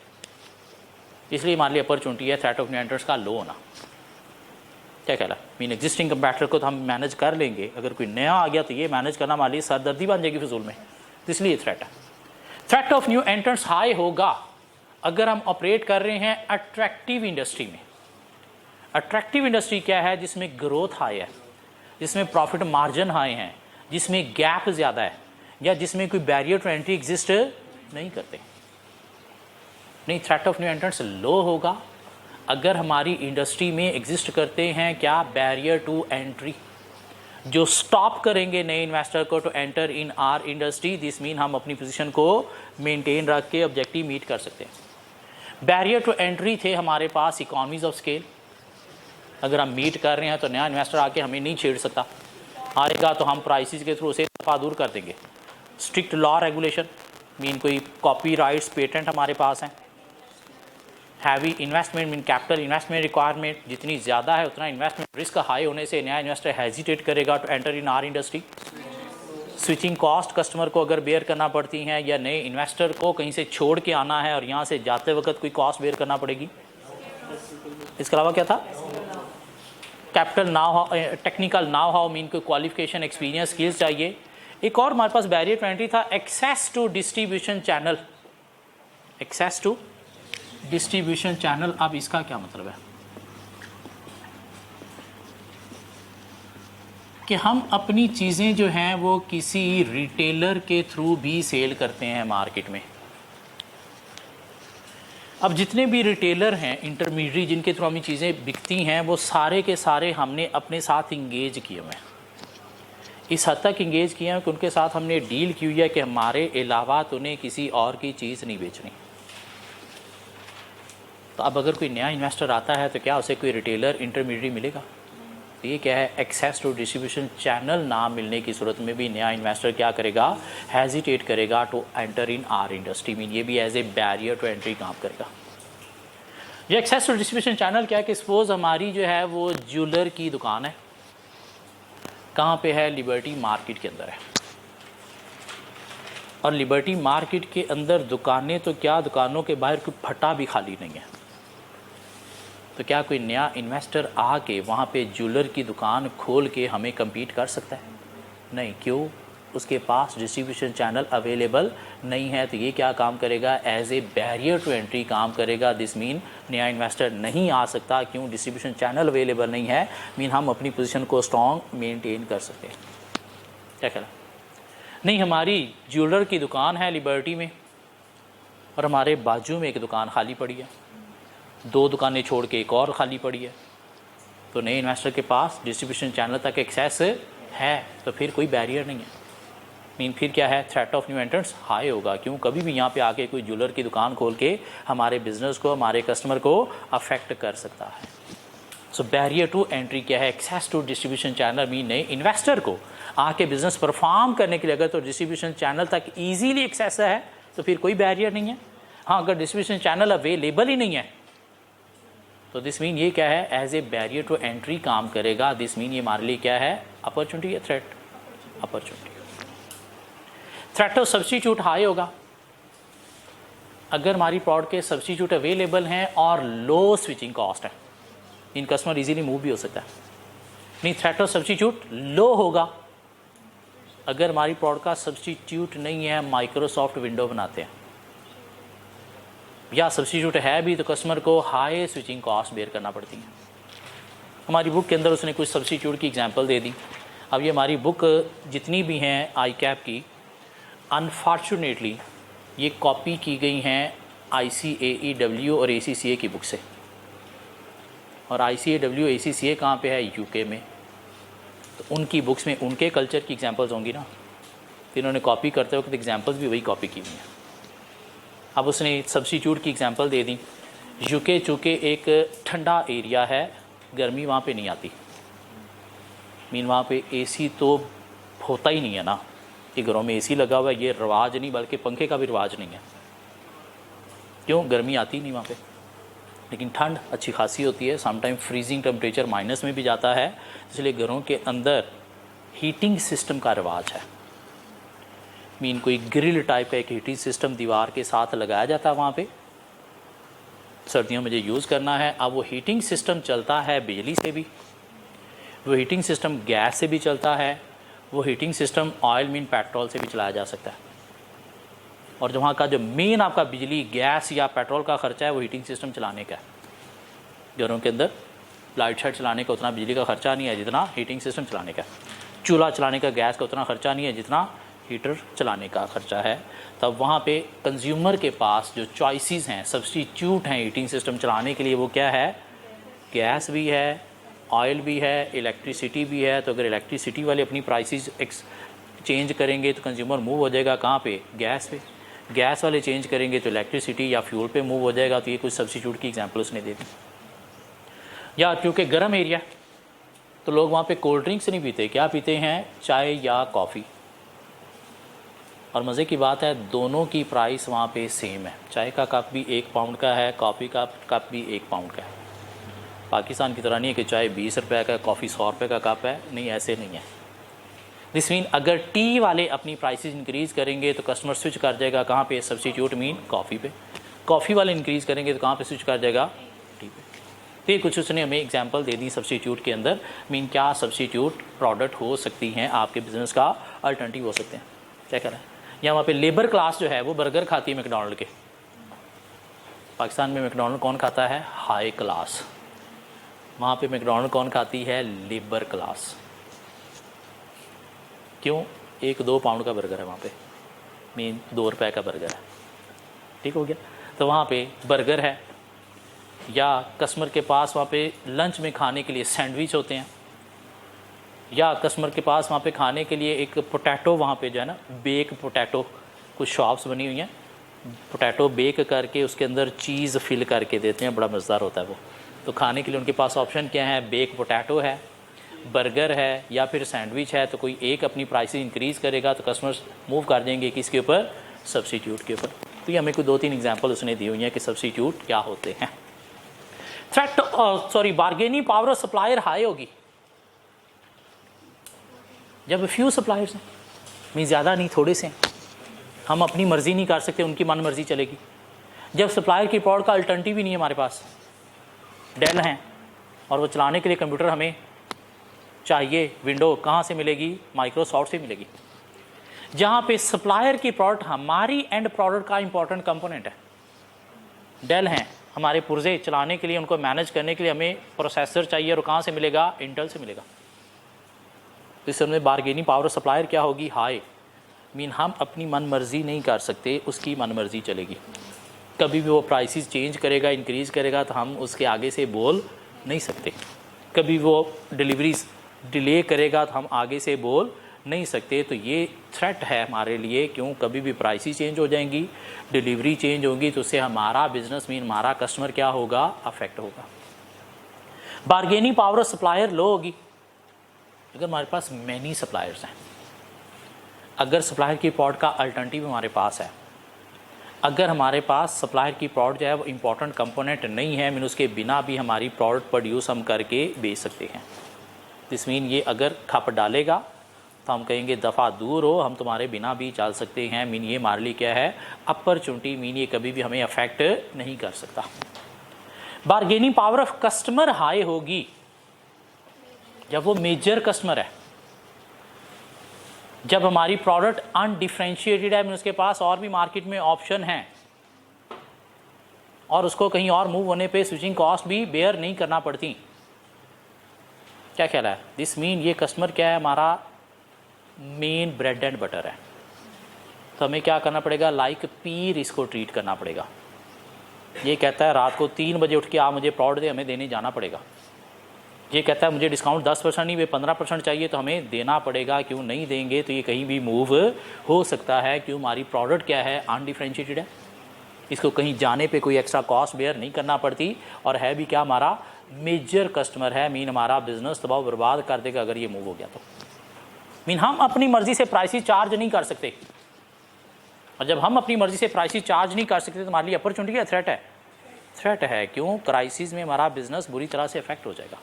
इसलिए हमारे लिए अपॉर्चुनिटी है थ्रेट ऑफ न्यू एंट्रेंट्स का लो होना। क्या कहला? मीन एग्जिस्टिंग कंपैटिटर को तो हम मैनेज कर लेंगे, अगर कोई नया आ गया तो ये मैनेज करना हमारे लिए सरदर्दी बन जाएगी फिजूल में। तो इसलिए थ्रेट है। Threat of new entrants high होगा अगर हम ऑपरेट कर रहे हैं अट्रैक्टिव इंडस्ट्री में। अट्रैक्टिव इंडस्ट्री क्या है? जिसमें ग्रोथ हाई है, जिसमें प्रॉफिट मार्जिन हाई हैं, जिसमें गैप ज़्यादा है, या जिसमें कोई बैरियर टू एंट्री एग्जिस्ट नहीं करते। नहीं, threat of new entrants low होगा अगर हमारी इंडस्ट्री में एग्जिस्ट करते हैं क्या, बैरियर टू एंट्री, जो स्टॉप करेंगे नए इन्वेस्टर को to enter in our industry. This mean हम अपनी पोजीशन को मेंटेन रख के ऑब्जेक्टिव मीट कर सकते हैं। बैरियर टू एंट्री थे हमारे पास इकोनॉमीज ऑफ स्केल, अगर हम मीट कर रहे हैं तो नया इन्वेस्टर आके हमें नहीं छेड़ सकता, आएगा तो हम प्राइसेस के थ्रू उसे दफा दूर कर देंगे। स्ट्रिक्ट लॉ रेगुलेशन, मीन कोई कॉपीराइट्स पेटेंट हमारे पास हैं। Heavy investment, mean capital investment requirement जितनी ज़्यादा है उतना इन्वेस्टमेंट रिस्क हाई होने से नया इन्वेस्टर हेजिटेट करेगा to enter in our industry. Switching cost customer को अगर बेयर करना पड़ती हैं, या नए इन्वेस्टर को कहीं से छोड़ के आना है और यहाँ से जाते वक्त कोई कॉस्ट बेयर करना पड़ेगी। इसके अलावा क्या था? Capital now, technical know how, mean कोई क्वालिफिकेशन, एक्सपीरियंस, स्किल्स चाहिए। एक और हमारे पास बैरियर टू एंट्री था access to distribution channel. Access to distribution channel, अब इसका क्या मतलब है कि हम अपनी चीज़ें जो हैं वो किसी रिटेलर के थ्रू भी सेल करते हैं मार्केट में। अब जितने भी रिटेलर हैं, इंटरमीडिएट जिनके थ्रू हमें चीज़ें बिकती हैं, वो सारे के सारे हमने अपने साथ इंगेज किए हुए हैं। इस हद तक इंगेज किए हैं कि उनके साथ हमने डील की हुई है कि हमारे अलावा तो उन्हें किसी और की चीज़ नहीं बेचनी। तो अब अगर कोई नया इन्वेस्टर आता है तो क्या उसे कोई रिटेलर इंटरमीडिएट मिलेगा? तो ये क्या है, एक्सेस टू डिस्ट्रीब्यूशन चैनल ना मिलने की सूरत में भी नया इन्वेस्टर क्या करेगा, हेजिटेट करेगा to enter in our industry. Mean ये भी as a barrier to entry काम करेगा। ये एक्सेस टू डिस्ट्रीब्यूशन चैनल क्या है कि सपोज हमारी जो है वो ज्वेलर की दुकान है, कहाँ पे है? लिबर्टी मार्केट के अंदर है। और लिबर्टी मार्केट के अंदर दुकानें तो क्या, दुकानों के बाहर कोई फटा भी खाली नहीं है। तो क्या कोई नया इन्वेस्टर आके वहाँ पे ज्वेलर की दुकान खोल के हमें कम्पीट कर सकता है? नहीं। क्यों? उसके पास डिस्ट्रीब्यूशन चैनल अवेलेबल नहीं है। तो ये क्या काम करेगा, as a barrier to entry काम करेगा। दिस मीन नया इन्वेस्टर नहीं आ सकता। क्यों? डिस्ट्रीब्यूशन चैनल अवेलेबल नहीं है। मीन हम अपनी पोजीशन को स्ट्रॉन्ग मेंटेन कर सकते हैं। क्या कहना? नहीं, हमारी ज्वेलर की दुकान है लिबर्टी में और हमारे बाजू में एक दुकान खाली पड़ी है, 2 दुकानें छोड़ के एक और खाली पड़ी है। तो नए इन्वेस्टर के पास डिस्ट्रीब्यूशन चैनल तक एक्सेस है, तो फिर कोई बैरियर नहीं है। मीन फिर क्या है, threat of new entrants high होगा। क्यों? कभी भी यहाँ पे आके कोई ज्वेलर की दुकान खोल के हमारे बिजनेस को, हमारे कस्टमर को अफेक्ट कर सकता है। सो बैरियर टू एंट्री क्या है, access to distribution channel. Mean नए इन्वेस्टर को आके बिजनेस परफॉर्म करने के लिए अगर तो डिस्ट्रीब्यूशन चैनल तक ईजीली एक्सेस है तो फिर कोई बैरियर नहीं है। हाँ, अगर डिस्ट्रीब्यूशन चैनल अवेलेबल ही नहीं है तो दिस मीन ये क्या है, as a barrier to entry काम करेगा। दिस मीन ये हमारे लिए क्या है, अपॉर्चुनिटी या threat? Opportunity. Threat of substitute high होगा अगर हमारी प्रोडक्ट के सब्स्टिट्यूट अवेलेबल हैं और लो स्विचिंग कॉस्ट है, इन कस्टमर इजीली मूव भी हो सकता है। नहीं, थ्रेट ऑफ सब्स्टिट्यूट लो होगा अगर हमारी प्रोडक्ट का सब्स्टिट्यूट नहीं है, माइक्रोसॉफ्ट विंडो बनाते हैं, या सब्स्टिट्यूट है भी तो कस्टमर को हाई स्विचिंग कॉस्ट बेयर करना पड़ती है। हमारी बुक के अंदर उसने कुछ सब्स्टिट्यूट की एग्जांपल दे दी। अब ये हमारी बुक जितनी भी हैं आई कैप की, अनफॉर्चुनेटली ये कॉपी की गई हैं ICAEW और ACCA की बुक से। और ICAEW ACCA कहाँ पे है? UK में। तो उनकी बुक्स में उनके कल्चर की एग्जांपल्स होंगी ना, तो इन्होंने कॉपी करते वक्त एग्जांपल्स भी वही कॉपी की हुई हैं। अब उसने सब्स्टिट्यूट की एग्जांपल दे दी। यूके चूँकि एक ठंडा एरिया है, गर्मी वहाँ पे नहीं आती, मीन वहाँ पे एसी तो होता ही नहीं है ना, कि घरों में एसी लगा हुआ है, ये रिवाज नहीं, बल्कि पंखे का भी रिवाज नहीं है। क्यों? गर्मी आती नहीं वहाँ पे, लेकिन ठंड अच्छी खासी होती है, समटाइम फ्रीजिंग टेम्परेचर माइनस में भी जाता है, इसलिए घरों के अंदर हीटिंग सिस्टम का रिवाज है। मीन कोई ग्रिल टाइप का एक हीटिंग सिस्टम दीवार के साथ लगाया जाता है वहाँ पे, सर्दियों में जो यूज़ करना है। अब वो हीटिंग सिस्टम चलता है बिजली से भी, वो हीटिंग सिस्टम गैस से भी चलता है, वो heating system oil mean petrol से भी चलाया जा सकता है। और जो वहाँ का जो मेन आपका बिजली गैस या पेट्रोल का खर्चा है वो हीटिंग सिस्टम चलाने का है। घरों के अंदर लाइट शाइट चलाने का उतना बिजली का खर्चा नहीं है जितना हीटिंग सिस्टम चलाने का। चूल्हा चलाने का गैस का उतना खर्चा नहीं है जितना हीटर चलाने का खर्चा है। तब वहाँ पे कंज्यूमर के पास जो चॉइसेस हैं, सब्स्टिट्यूट हैं हीटिंग सिस्टम चलाने के लिए, वो क्या है? गैस भी है, ऑयल भी है, इलेक्ट्रिसिटी भी है। तो अगर इलेक्ट्रिसिटी वाले अपनी प्राइसेस चेंज करेंगे तो कंज्यूमर मूव हो जाएगा कहाँ पे? गैस पे। गैस वाले चेंज करेंगे तो इलेक्ट्रिसिटी या फ्यूल पे मूव हो जाएगा। तो ये कुछ सब्स्टिट्यूट की एग्जांपल उसने दे दी। या क्योंकि गर्म एरिया तो लोग वहाँ पे कोल्ड ड्रिंक्स नहीं पीते, क्या पीते हैं? चाय या कॉफ़ी। और मज़े की बात है दोनों की प्राइस वहाँ पे सेम है। चाय का कप भी 1 पाउंड का है, कॉफ़ी का कप भी 1 पाउंड का है। पाकिस्तान की तरह नहीं है कि चाय 20 रुपये का, कॉफ़ी 100 रुपये का कप है, नहीं, ऐसे नहीं है। दिस मीन अगर टी वाले अपनी प्राइसेस इंक्रीज़ करेंगे तो कस्टमर स्विच कर जाएगा कहाँ पे? सब्स्टिट्यूट मीन कॉफ़ी पे। कॉफ़ी वाले इंक्रीज़ करेंगे तो कहाँ पे स्विच कर जाएगा? टी पे। तो ये कुछ उसने हमें एग्जांपल दे दी सब्स्टिट्यूट के अंदर। मीन क्या सब्स्टिट्यूट प्रोडक्ट हो सकती हैं, आपके बिज़नेस का अल्टरनेटिव हो सकते हैं। क्या कह रहा है? या वहाँ पे लेबर क्लास जो है वो बर्गर खाती है मैकडॉनल्ड के। पाकिस्तान में मैकडॉनल्ड कौन खाता है? High class. वहाँ पे मैकडॉनल्ड कौन खाती है? Labour class. क्यों? 1-2 पाउंड का बर्गर है वहाँ पे, मीन 2 रुपये का बर्गर है। ठीक हो गया? तो वहाँ पे बर्गर है, या कस्टमर के पास वहाँ पे लंच में खाने के लिए सैंडविच होते हैं, या कस्टमर के पास वहाँ पे खाने के लिए एक पोटैटो, वहाँ पे जो है ना बेक पोटैटो, कुछ शॉप्स बनी हुई हैं, पोटैटो बेक करके उसके अंदर चीज़ फिल करके देते हैं, बड़ा मज़ेदार होता है वो। तो खाने के लिए उनके पास ऑप्शन क्या है? बेक पोटैटो है, बर्गर है, या फिर सैंडविच है। तो कोई एक अपनी प्राइसेस इंक्रीज़ करेगा तो कस्टमर्स मूव कर देंगे किसके ऊपर? सब्स्टिट्यूट के ऊपर। तो ये हमें कोई 2-3 एग्जांपल उसने दी हुई हैं कि सब्स्टिट्यूट क्या होते हैं। Threat bargaining power of supplier high होगी जब फ्यू सप्लायर्स हैं, मीन ज़्यादा नहीं, थोड़े से हैं, हम अपनी मर्ज़ी नहीं कर सकते, उनकी मन मर्ज़ी चलेगी। जब सप्लायर की प्रोडक्ट का अल्टरनेटिव ही नहीं है हमारे पास, डेल हैं और वो चलाने के लिए कंप्यूटर हमें चाहिए, विंडो कहाँ से मिलेगी? माइक्रोसॉफ्ट से मिलेगी। जहाँ पे सप्लायर की प्रोडक्ट हमारी एंड प्रोडक्ट का इंपॉर्टेंट कंपोनेंट है। डेल हैं, हमारे पुर्जे चलाने के लिए, उनको मैनेज करने के लिए हमें प्रोसेसर चाहिए, और कहाँ से मिलेगा? इंटेल से मिलेगा। तो इस समय बार्गेनिंग पावर ऑफ सप्लायर क्या होगी? हाई। मीन हम अपनी मन मर्जी नहीं कर सकते, उसकी मन मर्जी चलेगी। कभी भी वो प्राइसेस चेंज करेगा, इंक्रीज़ करेगा, तो हम उसके आगे से बोल नहीं सकते। कभी वो डिलीवरीज डिले करेगा तो हम आगे से बोल नहीं सकते। तो ये थ्रेट है हमारे लिए। क्यों? कभी भी प्राइसेस चेंज हो जाएंगी, डिलीवरी चेंज होगी, तो उससे हमारा बिजनेस मीन हमारा कस्टमर क्या होगा? अफेक्ट होगा। बार्गेनिंग पावर ऑफ सप्लायर लो होगी अगर हमारे पास मैनी सप्लायर्स हैं, अगर सप्लायर की प्रोडक्ट का अल्टरनेटिव हमारे पास है, अगर हमारे पास सप्लायर की प्रोडक्ट जो है वो इम्पोर्टेंट कंपोनेंट नहीं है, मीन उसके बिना भी हमारी प्रोडक्ट प्रोड्यूस हम करके बेच सकते हैं। दिस मीन ये अगर खप डालेगा तो हम कहेंगे दफ़ा दूर हो, हम तुम्हारे बिना भी चल सकते हैं। मीन ये हमारे लिए क्या है? अपॉर्चुनिटी। मीन ये कभी भी हमें अफेक्ट नहीं कर सकता। Bargaining power of customer high होगी जब वो मेजर कस्टमर है, जब हमारी प्रोडक्ट अनडिफरेंशिएटेड है, मीन उसके पास और भी मार्केट में ऑप्शन हैं और उसको कहीं और मूव होने पे स्विचिंग कॉस्ट भी बेयर नहीं करना पड़ती। क्या ख्याल है? दिस मीन ये कस्टमर क्या है? हमारा मेन ब्रेड एंड बटर है। तो हमें क्या करना पड़ेगा? लाइक पीर इसको ट्रीट करना पड़ेगा। ये कहता है रात को 3 बजे उठ के आप मुझे प्रोडक्ट दे, हमें देने जाना पड़ेगा। ये कहता है मुझे डिस्काउंट 10% नहीं, वे 15% चाहिए, तो हमें देना पड़ेगा। क्यों नहीं देंगे तो ये कहीं भी मूव हो सकता है। क्यों, हमारी प्रोडक्ट क्या है, अनडिफरेंशिएटेड है, इसको कहीं जाने पे कोई एक्स्ट्रा कॉस्ट बेयर नहीं करना पड़ती, और है भी क्या, हमारा मेजर कस्टमर है। मीन हमारा बिजनेस तबाह बर्बाद कर देगा अगर ये मूव हो गया तो। मीन हम अपनी मर्जी से प्राइसेस चार्ज नहीं कर सकते, और जब हम अपनी मर्जी से प्राइसेस चार्ज नहीं कर सकते तो हमारे लिए अपॉर्चुनिटी है, थ्रेट है, थ्रेट है। क्यों, क्राइसिस में हमारा बिजनेस बुरी तरह से इफेक्ट हो जाएगा।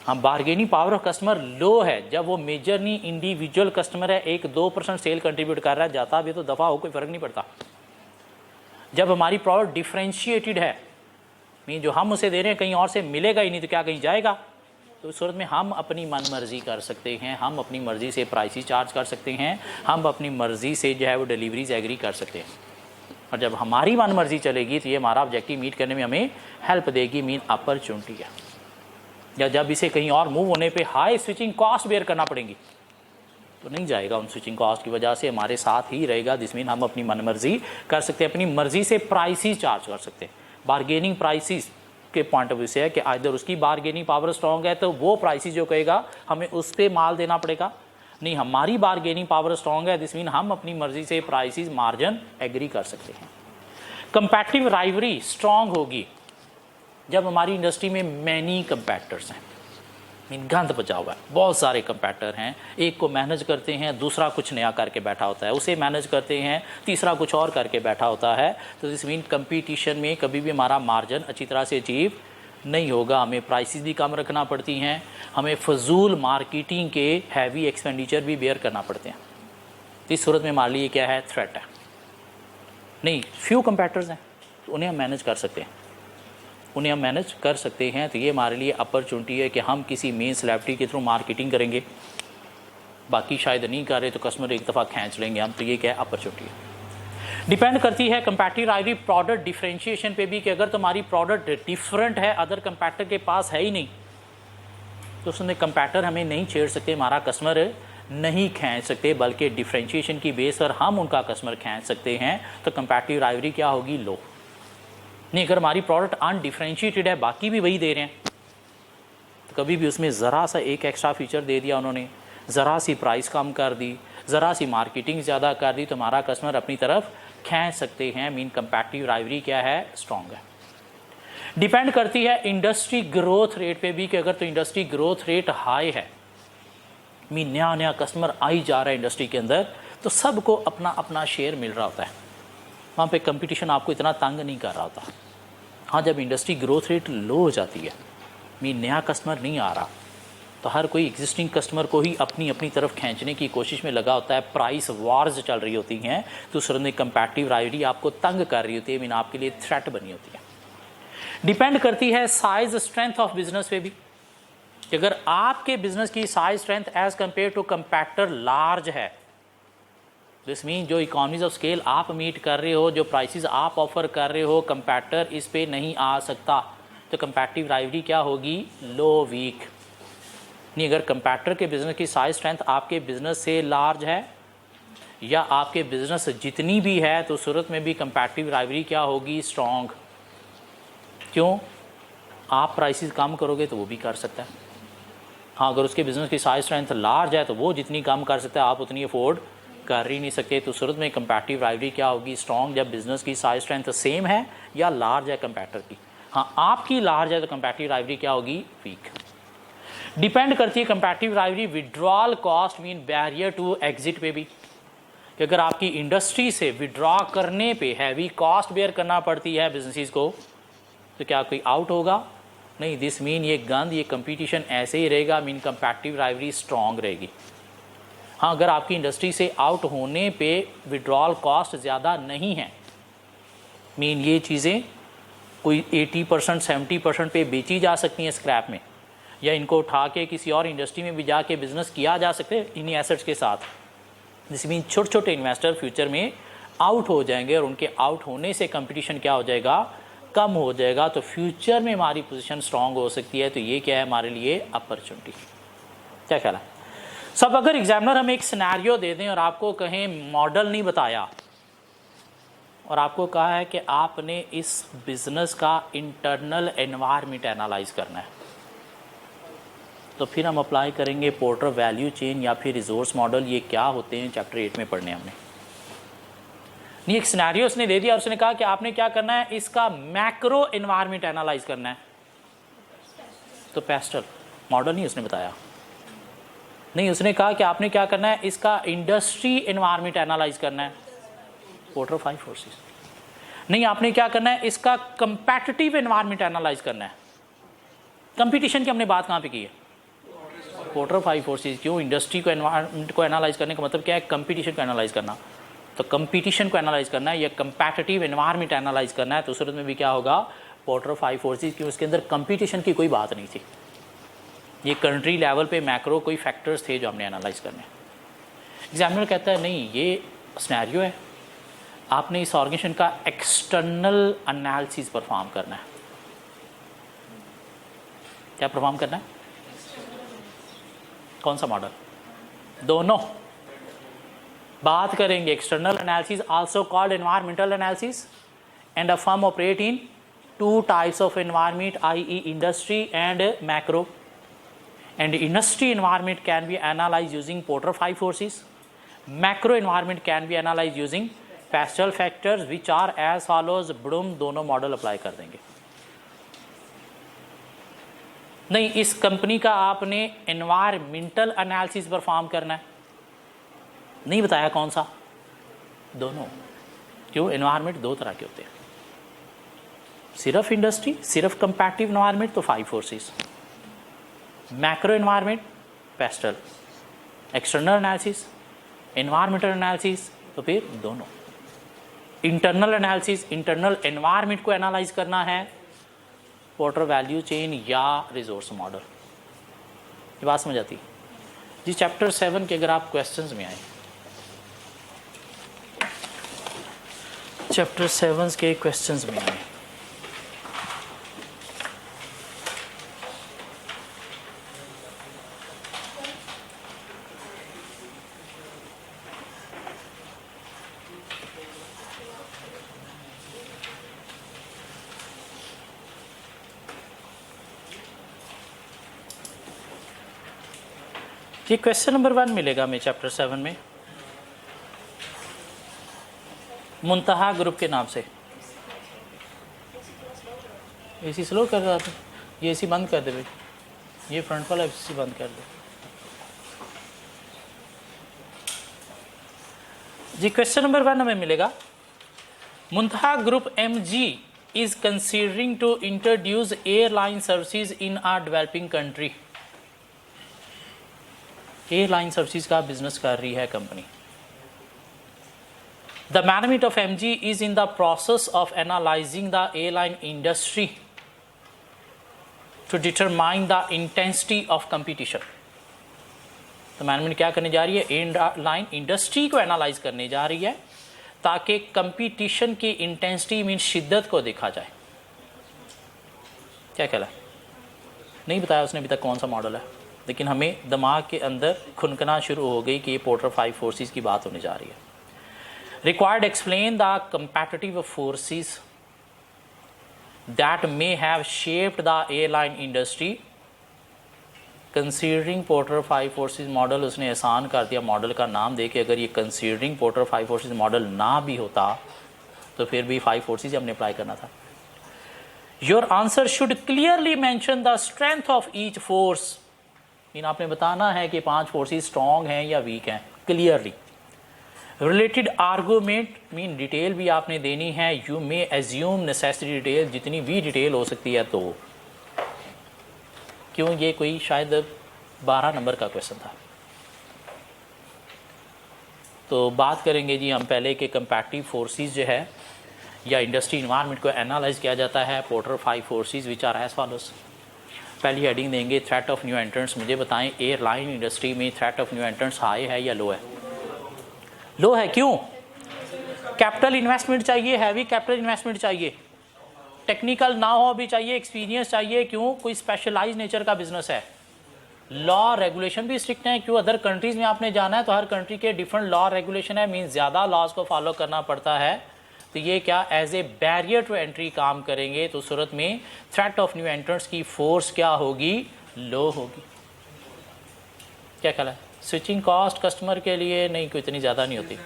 हम बार्गेनिंग पावर ऑफ कस्टमर लो है, जब वो मेजर नहीं इंडिविजुअल कस्टमर है, 1-2% सेल कंट्रीब्यूट कर रहा है, जाता भी तो दफ़ा हो, कोई फ़र्क नहीं पड़ता। जब हमारी प्रोडक्ट डिफरेंशिएटेड है, मीन जो हम उसे दे रहे हैं कहीं और से मिलेगा ही नहीं, तो क्या कहीं जाएगा, तो इस सूरत में हम अपनी मन मर्जी कर सकते हैं, हम अपनी मर्जी से प्राइसेस चार्ज कर सकते हैं, हम अपनी मर्जी से जो है वो डिलीवरीज एग्री कर सकते हैं। और जब हमारी मन मर्जी चलेगी तो ये हमारा ऑब्जेक्टिव मीट करने में हमें हेल्प देगी, मीन अपॉर्चुनिटी है। या जब इसे कहीं और मूव होने पे हाई स्विचिंग कॉस्ट बेयर करना पड़ेंगी तो नहीं जाएगा, उन स्विचिंग कॉस्ट की वजह से हमारे साथ ही रहेगा। जिस मीन हम अपनी मन मर्जी कर सकते हैं, अपनी मर्जी से प्राइसेस चार्ज कर सकते हैं। बार्गेनिंग प्राइसेस के पॉइंट ऑफ व्यू से है कि आइदर उसकी बार्गेनिंग पावर स्ट्रॉन्ग है तो वो प्राइसेस जो कहेगा हमें उस पर माल देना पड़ेगा, नहीं हमारी बार्गेनिंग पावर स्ट्रॉन्ग है, दिस मीन हम अपनी मर्जी से प्राइसेस मार्जिन एग्री कर सकते हैं। कंपैटिटिव राइवरी स्ट्रॉन्ग होगी जब हमारी इंडस्ट्री में मैनी कंपैटिटर्स हैं, मीन गंद बचा हुआ है, बहुत सारे कंपैटिटर हैं, एक को मैनेज करते हैं, दूसरा कुछ नया करके बैठा होता है, उसे मैनेज करते हैं, तीसरा कुछ और करके बैठा होता है। तो दिस मीन कंपटीशन में कभी भी हमारा मार्जिन अच्छी तरह से अचीव नहीं होगा, हमें प्राइसेस भी कम रखना पड़ती हैं, हमें फजूल मार्केटिंग के हैवी एक्सपेंडिचर भी बेयर करना पड़ते हैं। तो इस सूरत में हमारे लिए क्या है, थ्रेट है। नहीं, फ्यू कंपैटिटर्स हैं तो उन्हें हम मैनेज कर सकते हैं, उन्हें हम मैनेज कर सकते हैं। तो ये हमारे लिए अपॉर्चुनिटी है कि हम किसी मेन सेलिब्रिटी के थ्रू मार्केटिंग करेंगे, बाकी शायद नहीं कर रहे तो कस्टमर एक दफ़ा खींच लेंगे हम, तो ये क्या है, अपॉर्चुनिटी है। डिपेंड करती है कंपैटिटिव राइवरी प्रोडक्ट डिफरेंशिएशन पे भी, कि अगर तुम्हारी प्रोडक्ट डिफरेंट है, अदर कंपैटिटर के पास है ही नहीं, तो उसमें कंपैटिटर हमें नहीं छेड़ सकते, हमारा कस्टमर नहीं खींच सकते, बल्कि डिफरेंशिएशन की बेस पर हम उनका कस्टमर खींच सकते हैं। तो कंपैटिटिव राइवरी क्या होगी, लो। नहीं, अगर हमारी प्रोडक्ट अनडिफरेंशिएटेड है, बाकी भी वही दे रहे हैं, तो कभी भी उसमें ज़रा सा एक एक्स्ट्रा फीचर दे दिया उन्होंने, ज़रा सी प्राइस कम कर दी, ज़रा सी मार्केटिंग ज़्यादा कर दी, तो हमारा कस्टमर अपनी तरफ खींच सकते हैं। मीन कंपैटिटिव राइवरी क्या है, स्ट्रॉन्ग है। डिपेंड करती है इंडस्ट्री ग्रोथ रेट पे भी, कि अगर तो इंडस्ट्री ग्रोथ रेट हाई है, मीन नया नया कस्टमर आई जा रहा है इंडस्ट्री के अंदर, तो सबको अपना अपना शेयर मिल रहा होता है, वहाँ पे कंपटीशन आपको इतना तंग नहीं कर रहा होता। हाँ, जब इंडस्ट्री ग्रोथ रेट लो हो जाती है, मीन नया कस्टमर नहीं आ रहा, तो हर कोई एग्जिस्टिंग कस्टमर को ही अपनी अपनी तरफ खींचने की कोशिश में लगा होता है, प्राइस वार्स चल रही होती हैं, तो उस में कंपैटिटिव राइवरी आपको तंग कर रही होती है, मीन आपके लिए थ्रेट बनी होती है। डिपेंड करती है साइज स्ट्रेंथ ऑफ बिजनेस पे भी, कि अगर आपके बिजनेस की size strength as compare to competitor large है, दिस मीन जो इकोनॉमीज ऑफ स्केल आप मीट कर रहे हो, जो प्राइसेस आप ऑफर कर रहे हो, कंपैटिटर इस पे नहीं आ सकता, तो कंपैटिटिव राइवरी क्या होगी, लो, वीक। नहीं, अगर कंपैटिटर के बिजनेस की साइज स्ट्रेंथ आपके बिजनेस से लार्ज है, या आपके बिजनेस जितनी भी है, तो सूरत में भी कंपैटिटिव राइवरी क्या होगी, स्ट्रॉन्ग। क्यों, आप प्राइसेस कम करोगे तो वो भी कर सकता है। हाँ, अगर उसके बिजनेस की साइज स्ट्रेंथ लार्ज है तो वो जितनी कम कर सकता है, आप उतनी अफोर्ड कर ही नहीं सकते, तो सूरत में कंपैटिटिव राइवरी क्या होगी, स्ट्रॉन्ग, जब बिजनेस की साइज स्ट्रेंथ सेम है या लार्ज है कंपैटिटर की। हाँ, आपकी लार्ज है तो कंपैटिटिव राइवरी क्या होगी, वीक। डिपेंड करती है competitive rivalry withdrawal cost, mean barrier to exit पे भी, कि अगर आपकी इंडस्ट्री से विड्रॉ करने पे हैवी कॉस्ट बेयर करना पड़ती है बिजनेसेस को, तो क्या कोई आउट होगा, नहीं, दिस मीन ये गंद, ये कंपटीशन ऐसे ही रहेगा, मीन कंपैटिटिव राइवरी स्ट्रॉन्ग रहेगी। हाँ, अगर आपकी इंडस्ट्री से आउट होने पे विड्रॉल कॉस्ट ज़्यादा नहीं है, मीन ये चीज़ें कोई 80% 70% पे बेची जा सकती हैं स्क्रैप में, या इनको उठा के किसी और इंडस्ट्री में भी जाके बिजनेस किया जा सकते हैं इन्हीं एसेट्स के साथ, जिस मीन छोटे छोटे इन्वेस्टर फ्यूचर में आउट हो जाएंगे, और उनके आउट होने से कंपटीशन क्या हो जाएगा, कम हो जाएगा, तो फ्यूचर में हमारी पोजीशन स्ट्रांग हो सकती है। तो ये क्या है हमारे लिए, अपॉर्चुनिटी। क्या ख्याल है सब, अगर एग्जामिनर हमें एक सिनेरियो दे दें और आपको कहें मॉडल नहीं बताया, और आपको कहा है कि आपने इस बिज़नेस का इंटरनल एनवायरनमेंट एनालाइज करना है, तो फिर हम अप्लाई करेंगे पोर्टर वैल्यू चेन या फिर रिसोर्स मॉडल। ये क्या होते हैं चैप्टर 8 में पढ़ने हमने। नहीं, एक सिनेरियो उसने दे दिया और उसने कहा कि आपने क्या करना है, इसका मैक्रो एनवायरनमेंट एनालाइज करना है। तो पेस्टल मॉडल नहीं उसने बताया। नहीं, उसने कहा कि आपने क्या करना है, इसका इंडस्ट्री एनवायरनमेंट एनालाइज करना है, पोर्टर 5 फोर्सेस। नहीं, आपने क्या करना है, इसका कंपेटिटिव एनवायरनमेंट एनालाइज करना है। कंपटीशन की हमने बात कहाँ पे की है, पोर्टर 5 फोर्सेस। क्यों, इंडस्ट्री को एनवायरनमेंट को एनालाइज करने का मतलब क्या है, कंपटीशन को एनालाइज करना। तो कंपटीशन को एनालाइज करना है या कंपेटिटिव एनवायरनमेंट एनालाइज करना है, तो उस सूरत में भी क्या होगा, पोर्टर 5 फोर्सेस। क्यों, उसके अंदर कंपटीशन की कोई बात नहीं थी। ये कंट्री लेवल पे मैक्रो कोई फैक्टर्स थे जो हमने एनालाइज करने। एग्जामिनर कहता है नहीं, ये सिनेरियो है, आपने इस ऑर्गेनाइजेशन का एक्सटर्नल एनालिसिस परफॉर्म करना है। क्या परफॉर्म करना है, कौन सा मॉडल, दोनों बात करेंगे। External analysis also called environmental analysis, and a firm operate in 2 types of environment, i.e. Industry and macro. And industry environment can be analyzed using Porter 5 forces. Macro environment can be analyzed using Pascal factors, which are as follows. ब्रूम दोनों model apply कर देंगे। नहीं, इस company का आपने environmental analysis perform करना है, नहीं बताया कौन सा, दोनों। क्यों, एनवायरमेंट दो तरह के होते हैं, सिर्फ इंडस्ट्री, सिर्फ कंपैटिटिव एनवायरमेंट तो 5 forces, macro environment pastel, external analysis, environmental analysis तो फिर दोनों। इंटरनल एनालिसिस, इंटरनल एनवायरनमेंट को एनालाइज करना है, पोर्टर वैल्यू चेन या रिसोर्स मॉडल। ये बात समझ आती जी। चैप्टर 7 के अगर आप क्वेश्चंस में आए, चैप्टर 7 के क्वेश्चंस में आए, ये क्वेश्चन नंबर 1 मिलेगा हमें चैप्टर 7 में, मुंतहा ग्रुप के नाम से। एसी स्लो कर रहा था, ये एसी बंद कर दे भाई, ये फ्रंट वाला एसी बंद कर दे जी। क्वेश्चन नंबर 1 हमें मिलेगा, Muntaha group MG is considering to introduce airline services in a developing country. Airline services का बिजनेस कर रही है company. The management of MG is in the process of analyzing the airline industry to determine the intensity of competition. तो management क्या करने जा रही है, एयरलाइन इंडस्ट्री को एनालाइज करने जा रही है ताकि कंपटीशन की इंटेंसिटी मीन शिद्दत को देखा जाए। क्या कहला, नहीं बताया उसने अभी तक कौन सा मॉडल है, लेकिन हमें दिमाग के अंदर खुनकना शुरू हो गई कि ये पोर्टर 5 फोर्सेस की बात होने जा रही है। Required explain the competitive forces that may have shaped the airline industry considering porter 5 forces model. उसने आसान कर दिया मॉडल का नाम दे के, अगर ये कंसीडरिंग पोर्टर 5 फोर्सेस मॉडल ना भी होता तो फिर भी 5 फोर्सेस हमने अप्लाई करना था। Your answer should clearly mention the strength of each force. इन आपने बताना है कि 5 फोर्सेस स्ट्रॉन्ग हैं या वीक हैं, clearly. Related argument mean detail भी आपने देनी है। You may assume necessary detail, जितनी भी डिटेल हो सकती है। तो क्यों, ये कोई शायद 12 नंबर का क्वेश्चन था। तो बात करेंगे जी हम पहले के कंपैटिटिव फोर्सेस जो है या इंडस्ट्री इन्वायरमेंट को एनालाइज किया जाता है Porter 5 forces which are as follows. पहली हेडिंग देंगे थ्रेट ऑफ न्यू एंट्रेंट्स। मुझे बताएं एयरलाइन इंडस्ट्री में threat of new entrants high है या लो है? लो है। क्यों? कैपिटल इन्वेस्टमेंट चाहिए, हैवी कैपिटल इन्वेस्टमेंट चाहिए, टेक्निकल ना हो भी चाहिए, एक्सपीरियंस चाहिए। क्यों? कोई स्पेशलाइज नेचर का बिजनेस है। लॉ रेगुलेशन भी स्ट्रिक्ट है। क्यों? अदर कंट्रीज में आपने जाना है तो हर कंट्री के डिफरेंट लॉ रेगुलेशन है, मीन्स ज़्यादा लॉज को फॉलो करना पड़ता है। तो ये क्या as a barrier to entry काम करेंगे। तो सूरत में थ्रेट ऑफ न्यू एंट्रेंट्स की फोर्स क्या होगी? लो होगी। क्या ख्याल है? स्विचिंग कॉस्ट कस्टमर के लिए नहीं कोई इतनी ज़्यादा नहीं होती,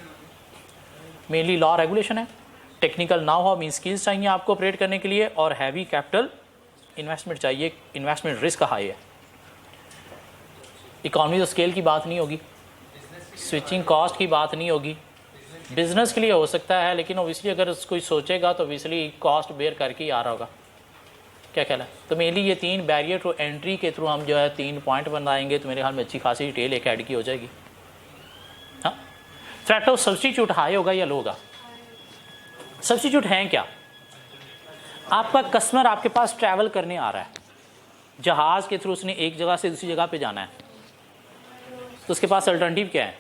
मेनली लॉ रेगुलेशन है, technical know how mean skills चाहिए आपको ऑपरेट करने के लिए, और हैवी कैपिटल इन्वेस्टमेंट चाहिए, इन्वेस्टमेंट रिस्क हाई है। इकॉनमी ऑफ स्केल की बात नहीं होगी, स्विचिंग कॉस्ट की बात नहीं होगी, बिजनेस के लिए हो सकता है, लेकिन ओबियसली अगर कोई सोचेगा तो ओबियसली कॉस्ट बेयर करके ही आ रहा होगा। क्या ख्याल है? तो मेनली ये 3 बैरियर टू एंट्री के थ्रू हम जो है 3 पॉइंट बनाएंगे, तो मेरे ख्याल में अच्छी खासी डिटेल एक ऐड की हो जाएगी। हाँ, थ्रेट ऑफ सब्स्टिट्यूट हाई होगा या लो होगा? सब्स्टिट्यूट हैं क्या? आपका कस्टमर आपके पास ट्रैवल करने आ रहा है, जहाज़ के थ्रू उसने एक जगह से दूसरी जगह पे जाना है, तो उसके पास अल्टरनेटिव क्या है?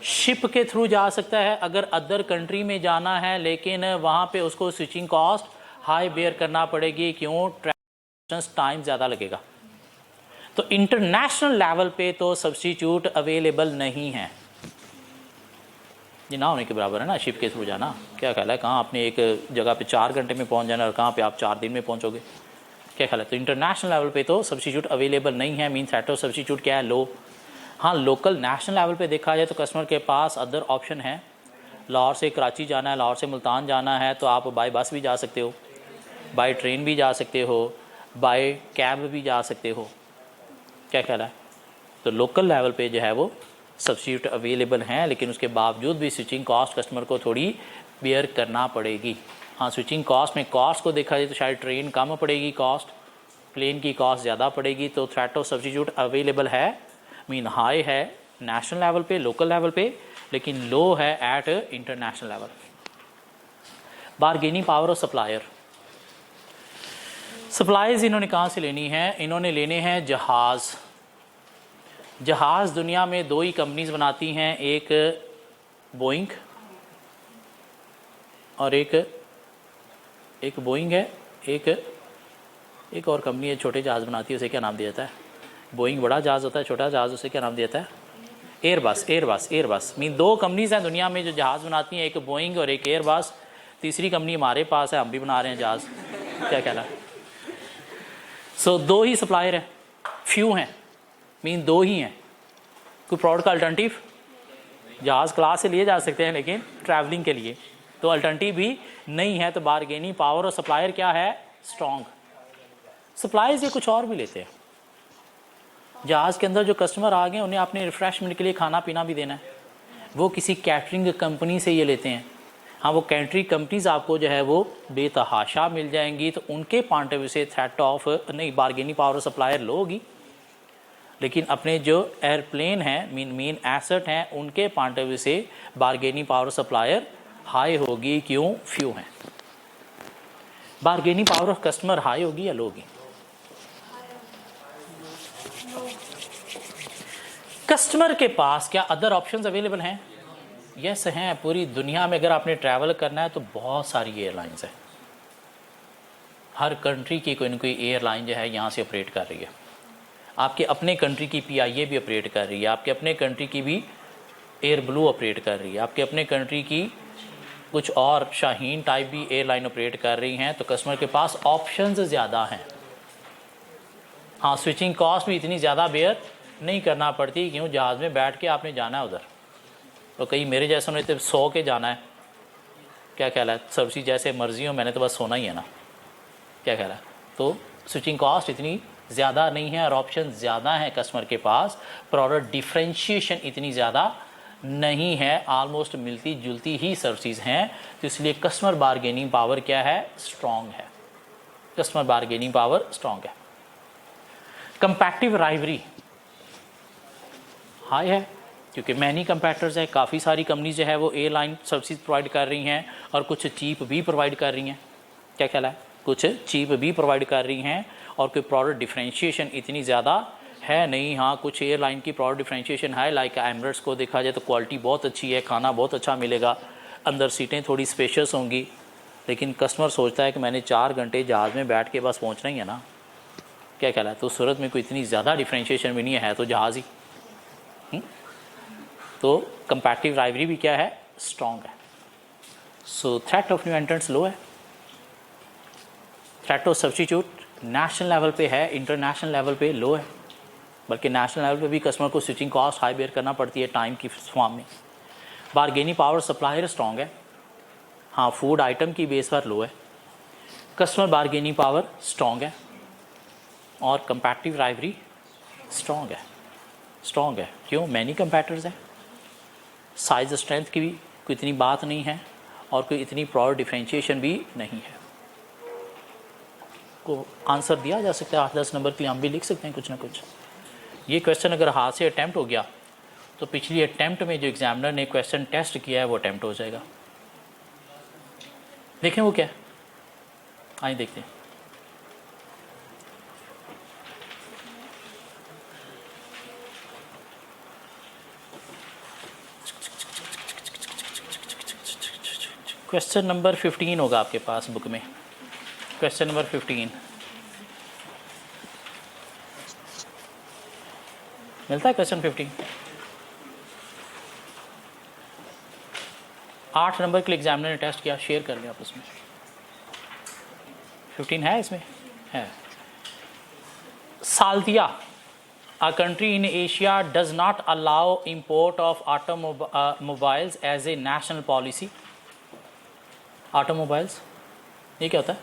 शिप के थ्रू जा सकता है अगर अदर कंट्री में जाना है, लेकिन वहाँ पे उसको स्विचिंग कॉस्ट हाई बेयर करना पड़ेगी। क्यों? ट्रांजिशन टाइम ज़्यादा लगेगा। तो इंटरनेशनल लेवल पे तो सब्स्टिट्यूट अवेलेबल नहीं है, ये ना होने के बराबर है ना शिप के थ्रू जाना। क्या ख्याल है? कहाँ आपने एक जगह पे 4 घंटे में पहुँच जाना और कहाँ पे आप 4 दिन में पहुँचोगे? क्या ख्याल है? तो इंटरनेशनल लेवल पे तो सब्स्टिट्यूट अवेलेबल नहीं है, मीन थ्रेट ऑफ सब्स्टिट्यूट क्या है? लो। हाँ, लोकल नेशनल लेवल पे देखा जाए तो कस्टमर के पास अदर ऑप्शन है। लाहौर से कराची जाना है, लाहौर से मुल्तान जाना है, तो आप बाय बस भी जा सकते हो, बाय ट्रेन भी जा सकते हो, बाय कैब भी जा सकते हो। क्या ख्याल है? तो लोकल लेवल पे जो है वो सब्स्टिट्यूट अवेलेबल हैं, लेकिन उसके बावजूद भी स्विचिंग कॉस्ट कस्टमर को थोड़ी बेयर करना पड़ेगी। हाँ, स्विचिंग कॉस्ट में कॉस्ट को देखा जाए तो शायद ट्रेन कम पड़ेगी कॉस्ट, प्लेन की कॉस्ट ज़्यादा पड़ेगी। तो थ्रेट ऑफ सब्स्टिट्यूट अवेलेबल है, मीन हाई है नेशनल लेवल पे, लोकल लेवल पे, लेकिन लो है at international level. Bargaining power of supplier, supplies इन्होंने कहाँ से लेनी है? इन्होंने लेने हैं जहाज़। जहाज़ दुनिया में 2 ही कंपनीज बनाती हैं, एक बोइंग और एक बोइंग है, एक और कंपनी है छोटे जहाज़ बनाती है, उसे क्या नाम दिया जाता है? बोइंग बड़ा जहाज़ होता है, छोटा जहाज़ उसे क्या नाम दिया जाता है? एयरबस। मीन 2 कंपनीज हैं दुनिया में जो जहाज़ बनाती हैं, एक बोइंग और एक एयरबस। तीसरी कंपनी हमारे पास है, हम भी बना रहे हैं जहाज़। क्या कहना है? सो 2 ही सप्लायर हैं, फ्यू हैं, मीन 2 ही हैं। कोई प्रोडक्ट का अल्टरनेटिव जहाज़ क्लास से लिए जा सकते हैं, लेकिन ट्रैवलिंग के लिए तो अल्टरनेटिव भी नहीं है। तो बारगेनिंग पावर और सप्लायर क्या है? स्ट्रॉन्ग। सप्लायर्स ये कुछ और भी लेते हैं। जहाज़ के अंदर जो कस्टमर आ गए उन्हें अपने रिफ्रेशमेंट के लिए खाना पीना भी देना है, वो किसी कैटरिंग कंपनी से ये लेते हैं। हाँ, वो कैटरिंग कंपनीज आपको जो है वो बेतहाशा मिल जाएंगी, तो उनके पॉइंट ऑफ व्यू से थ्रेट ऑफ नहीं बारगेनिंग पावर सप्लायर लो होगी, लेकिन अपने जो एयरप्लेन हैं मेन एसेट हैं उनके पॉइंट ऑफ व्यू से बारगेनिंग पावर सप्लायर हाई होगी। क्यों? फ्यू हैं। Bargaining power of customer high होगी या लो होगी? कस्टमर के पास क्या अदर ऑप्शंस अवेलेबल हैं? यस हैं। पूरी दुनिया में अगर आपने ट्रैवल करना है तो बहुत सारी एयरलाइंस हैं, हर कंट्री की कोई ना कोई एयरलाइन जो है यहाँ से ऑपरेट कर रही है। आपके अपने कंट्री की PIA भी ऑपरेट कर रही है, आपके अपने कंट्री की भी एयर ब्लू ऑपरेट कर रही है, आपके अपने कंट्री की कुछ और शाहीन टाइप भी एयरलाइन ऑपरेट कर रही हैं। तो कस्टमर के पास ऑप्शंस ज़्यादा हैं। हाँ, स्विचिंग कॉस्ट भी इतनी ज़्यादा बेयर नहीं करना पड़ती। क्यों? जहाज़ में बैठ के आपने जाना है उधर, तो कहीं मेरे जैसे ने तो सो के जाना है। क्या ख्याल है? सबसे जैसे मर्जी हो, मैंने तो बस सोना ही है ना। क्या ख्याल है? तो स्विचिंग कॉस्ट इतनी ज़्यादा नहीं है और ऑप्शन ज़्यादा है कस्टमर के पास। प्रोडक्ट डिफ्रेंशिएशन इतनी ज़्यादा नहीं है, ऑलमोस्ट मिलती जुलती ही सर्विसेज हैं। तो इसलिए कस्टमर बारगेनिंग पावर क्या है? स्ट्रॉन्ग है। कस्टमर बारगेनिंग पावर स्ट्रॉन्ग है। कंपैटिटिव राइवरी हाई है, क्योंकि मैनी कंपैटिटर्स है, काफ़ी सारी कंपनीज जो है वो एयरलाइन सर्विसेज प्रोवाइड कर रही हैं और कुछ चीप भी प्रोवाइड कर रही हैं। क्या ख्याल है? कुछ चीप भी प्रोवाइड कर रही हैं और कोई प्रोडक्ट डिफ्रेंशिएशन इतनी ज़्यादा है नहीं। हाँ, कुछ एयरलाइन की प्रोडक्ट डिफ्रेंशिएशन है, लाइक एमिरेट्स को देखा जाए तो क्वालिटी बहुत अच्छी है, खाना बहुत अच्छा मिलेगा, अंदर सीटें थोड़ी स्पेशियस होंगी, लेकिन कस्टमर सोचता है कि मैंने 4 घंटे जहाज़ में बैठ के बस पहुँचना ही है ना। क्या ख्याल है? तो सूरत में कोई इतनी ज़्यादा डिफ्रेंशिएशन भी नहीं है तो जहाज़ ही। तो कंपैटिटिव राइवरी भी क्या है? स्ट्रॉन्ग है। सो थ्रेट ऑफ न्यू एंट्रेंट्स लो है। Threat of substitute national level पे है, इंटरनेशनल लेवल पे लो है। बल्कि नेशनल लेवल पे भी कस्टमर को स्विचिंग कॉस्ट हाई बेयर करना पड़ती है टाइम की फॉर्म में। बारगेनिंग पावर सप्लायर स्ट्रॉन्ग है, हाँ फूड आइटम की बेस पर लो है। कस्टमर बारगेनिंग पावर स्ट्रॉन्ग है और कंपैटिटिव राइवरी स्ट्रॉन्ग है। क्यों? मैनी कंपैटर्स हैं, साइज स्ट्रेंथ की भी कोई इतनी बात नहीं है और कोई इतनी प्रोडक्ट डिफरेंशिएशन भी नहीं है। को आंसर दिया जा सकता है 8-10 नंबर के लिए, हम भी लिख सकते हैं कुछ ना कुछ। ये क्वेश्चन अगर हाथ से अटैम्प्ट हो गया तो पिछली अटैम्प्ट में जो एग्जामिनर ने क्वेश्चन टेस्ट किया है वो अटैम्प्ट हो जाएगा। देखें वो क्या है, आइए देखते हैं। क्वेश्चन नंबर 15 होगा आपके पास बुक में, क्वेश्चन नंबर 15 मिलता है। क्वेश्चन 15 8 नंबर के लिए एग्जामिनर ने टेस्ट किया, शेयर कर लिया आप उसमें। 15 है, इसमें है। साल्तिया, a country in Asia does not allow import of automobiles as a national policy। Automobiles ये क्या होता है?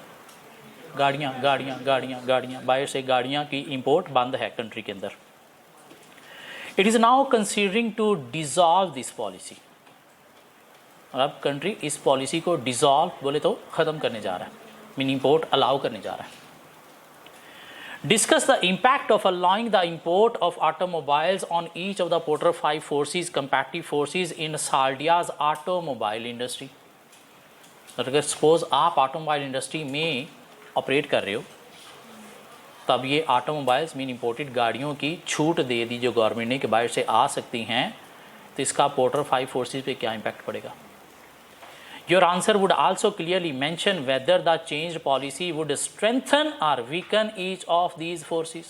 गाड़ियाँ बाहर से गाड़ियाँ की इंपोर्ट बंद है कंट्री के अंदर। It is now considering to dissolve this policy, और अब कंट्री इस पॉलिसी को डिज़ॉल्व बोले तो ख़त्म करने जा रहा है, मीन इंपोर्ट अलाउ करने जा रहा है। Discuss the impact of allowing the import of automobiles on each of the Porter 5 forces competitive forces in Saldia's automobile industry. अगर सपोज आप ऑटोमोबाइल इंडस्ट्री में ऑपरेट कर रहे हो तब ये ऑटोमोबाइल्स मीन इंपोर्टेड गाड़ियों की छूट दे दी जो गवर्नमेंट ने कि बाहर से आ सकती हैं, तो इसका पोर्टर 5 फोर्सेज पे क्या इम्पैक्ट पड़ेगा? Your answer would also clearly mention whether the change policy would strengthen or weaken each of these forces.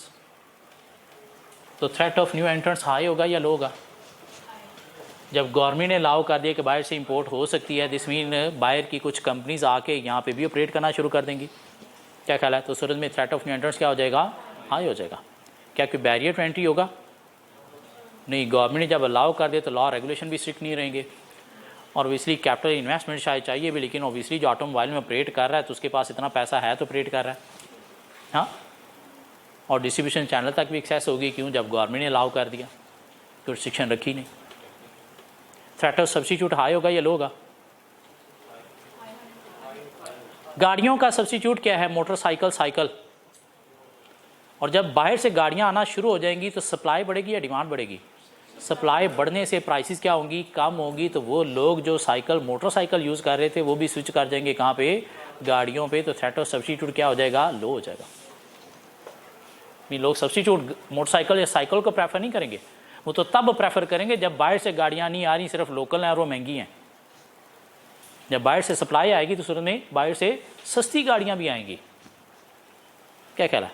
तो threat of new entrants high होगा या लो होगा? जब गवर्नमेंट ने अलाउ कर दिया कि बाहर से इंपोर्ट हो सकती है, दिस मीन बाहर की कुछ कंपनीज आके यहाँ पे भी ऑपरेट करना शुरू कर देंगी। क्या ख्याल है? तो सूरत में थ्रेट ऑफ न्यू एंट्रेंट्स क्या हो जाएगा? हाई हो जाएगा। क्या कोई बैरियर टू एंट्री होगा? नहीं, गवर्नमेंट ने जब अलाउ कर दिया तो लॉ रेगुलेशन भी स्ट्रिक्ट नहीं रहेंगे, और ओबियसली कैपिटल इन्वेस्टमेंट शायद चाहिए भी, लेकिन ओबियसली जो ऑटोमोबाइल में ऑपरेट कर रहा है तो उसके पास इतना पैसा है तो ऑपरेट कर रहा है, हाँ, और डिस्ट्रीब्यूशन चैनल तक भी एक्सेस होगी। क्यों? जब गवर्नमेंट ने अलाउ कर दिया, कोई रिस्ट्रिक्शन रखी नहीं। थ्रेट ऑफ सब्स्टिट्यूट हाई होगा या लो होगा? गाड़ियों का सब्स्टिट्यूट क्या है? Motorcycle, cycle. और जब बाहर से गाड़ियां आना शुरू हो जाएंगी तो सप्लाई बढ़ेगी या डिमांड बढ़ेगी? सप्लाई बढ़ने से प्राइसेस क्या होंगी? कम होंगी। तो वो लोग जो साइकिल मोटरसाइकिल यूज़ कर रहे थे वो भी स्विच कर जाएंगे कहाँ पे? गाड़ियों पे। तो थ्रेट ऑफ सब्स्टिट्यूट क्या हो जाएगा? लो हो जाएगा। भी लोग सब्स्टिट्यूट मोटरसाइकिल या साइकिल को प्रेफर नहीं करेंगे, वो तो तब प्रेफर करेंगे जब बाहर से गाड़ियाँ नहीं आ रही, सिर्फ लोकल हैं और वो महंगी हैं। जब बाहर से सप्लाई आएगी तो सूरत में बाहर से सस्ती गाड़ियाँ भी आएंगी। क्या कहला?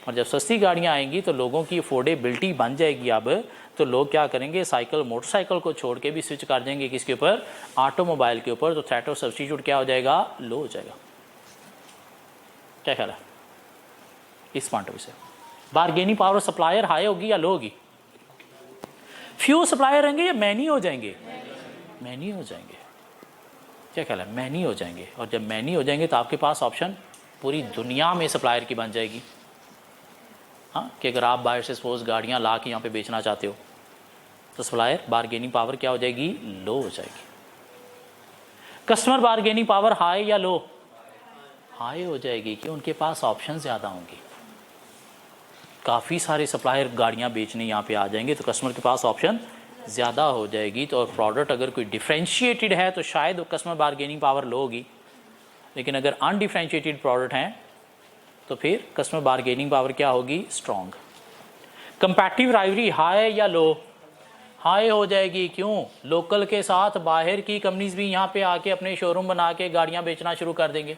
और जब सस्ती गाड़ियाँ आएंगी तो लोगों की अफोर्डेबिलिटी बन जाएगी। अब तो लोग क्या करेंगे? साइकिल मोटरसाइकिल को छोड़ के भी स्विच कर देंगे किसके ऊपर? ऑटोमोबाइल के ऊपर। तो थ्रेट ऑफ सब्स्टिट्यूट क्या हो जाएगा? लो हो जाएगा। क्या ख्याल है इस पॉइंट ऑफ व्यू से? बारगेनिंग पावर सप्लायर हाई होगी या लो होगी? फ्यू सप्लायर रहेंगे या मैनी हो जाएंगे? मैनी हो जाएंगे। क्या ख्याल है? मैनी हो जाएंगे। और जब मैनी हो जाएंगे तो आपके पास ऑप्शन पूरी दुनिया में सप्लायर की बन जाएगी। हाँ, कि अगर आप बाहर से सपोज गाड़ियाँ ला के यहाँ पे बेचना चाहते हो तो सप्लायर बारगेनिंग पावर क्या हो जाएगी? लो हो जाएगी। कस्टमर बारगेनिंग पावर हाई या लो? हाई हो जाएगी, कि उनके पास ऑप्शन ज़्यादा होंगे। काफ़ी सारे सप्लायर गाड़ियाँ बेचने यहाँ पे आ जाएंगे तो कस्टमर के पास ऑप्शन ज़्यादा हो जाएगी। तो और प्रोडक्ट अगर कोई डिफ्रेंशिएटेड है तो शायद कस्टमर बारगेनिंग पावर लो होगी, लेकिन अगर अनडिफ्रेंशिएटेड प्रोडक्ट हैं तो फिर कस्टमर बारगेनिंग पावर क्या होगी? स्ट्रॉन्ग। कंपैटिटिव राइवरी हाई या लो? हाई हो जाएगी। क्यों? लोकल के साथ बाहर की कंपनीज भी यहाँ पे आके अपने शोरूम बना के गाड़ियाँ बेचना शुरू कर देंगे।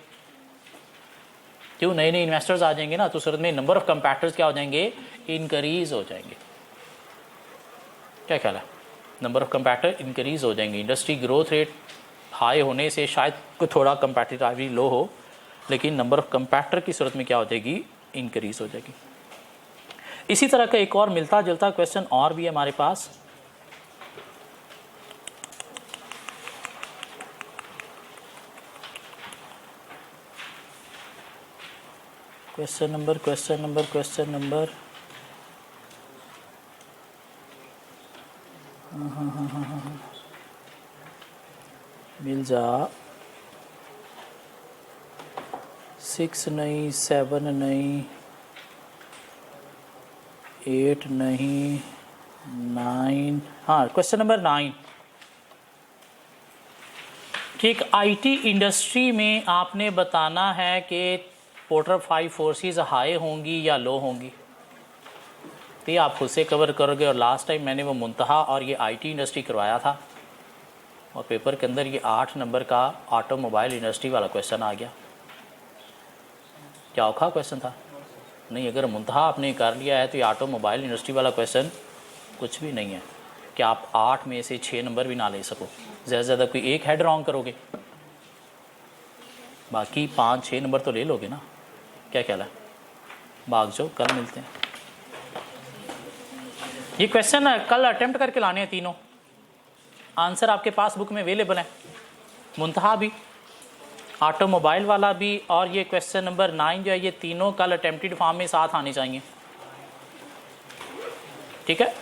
क्यों? नए नए इन्वेस्टर्स आ जाएंगे ना, तो सूरत में नंबर ऑफ कंपैटिटर्स क्या हो जाएंगे? इंक्रीज हो जाएंगे। क्या ख्याल है? नंबर ऑफ कंपैटिटर इंक्रीज हो जाएंगे। इंडस्ट्री ग्रोथ रेट हाई होने से शायद को थोड़ा कंपैटिटिव लो हो, लेकिन नंबर ऑफ कंपैटिटर की सूरत में क्या हो जाएगी? इंक्रीज हो जाएगी। इसी तरह का एक और मिलता जुलता क्वेश्चन और भी है हमारे पास। क्वेश्चन नंबर मिल जा 6 नहीं, 7 नहीं, 8 नहीं, 9, हाँ क्वेश्चन नंबर 9 कि एक आईटी इंडस्ट्री में आपने बताना है कि पोर्टर 5 फोर्सेस हाई होंगी या लो होंगी। तो ये आप खुद से कवर करोगे। और लास्ट टाइम मैंने वो मुंतहा और ये आईटी इंडस्ट्री करवाया था और पेपर के अंदर ये 8 नंबर का ऑटोमोबाइल इंडस्ट्री वाला क्वेश्चन आ गया। क्या औखा क्वेश्चन था? नहीं, अगर मुंतहा आपने कर लिया है तो ये ऑटोमोबाइल इंडस्ट्री वाला क्वेश्चन कुछ भी नहीं है कि आप 8 में से 6 नंबर भी ना ले सको। ज़्यादा से ज़्यादा कोई एक हेड रॉन्ग करोगे, बाकी 5-6 नंबर तो ले लोगे ना। क्या ख्याल है? भाग जाओ, कल मिलते हैं। ये क्वेश्चन कल अटेम्प्ट करके लाने हैं तीनों। आंसर आपके पास बुक में अवेलेबल है, मुंतहा भी, ऑटोमोबाइल वाला भी और ये क्वेश्चन नंबर 9 जो है, ये तीनों कल अटेम्प्टेड फॉर्म में साथ आने चाहिए। ठीक है।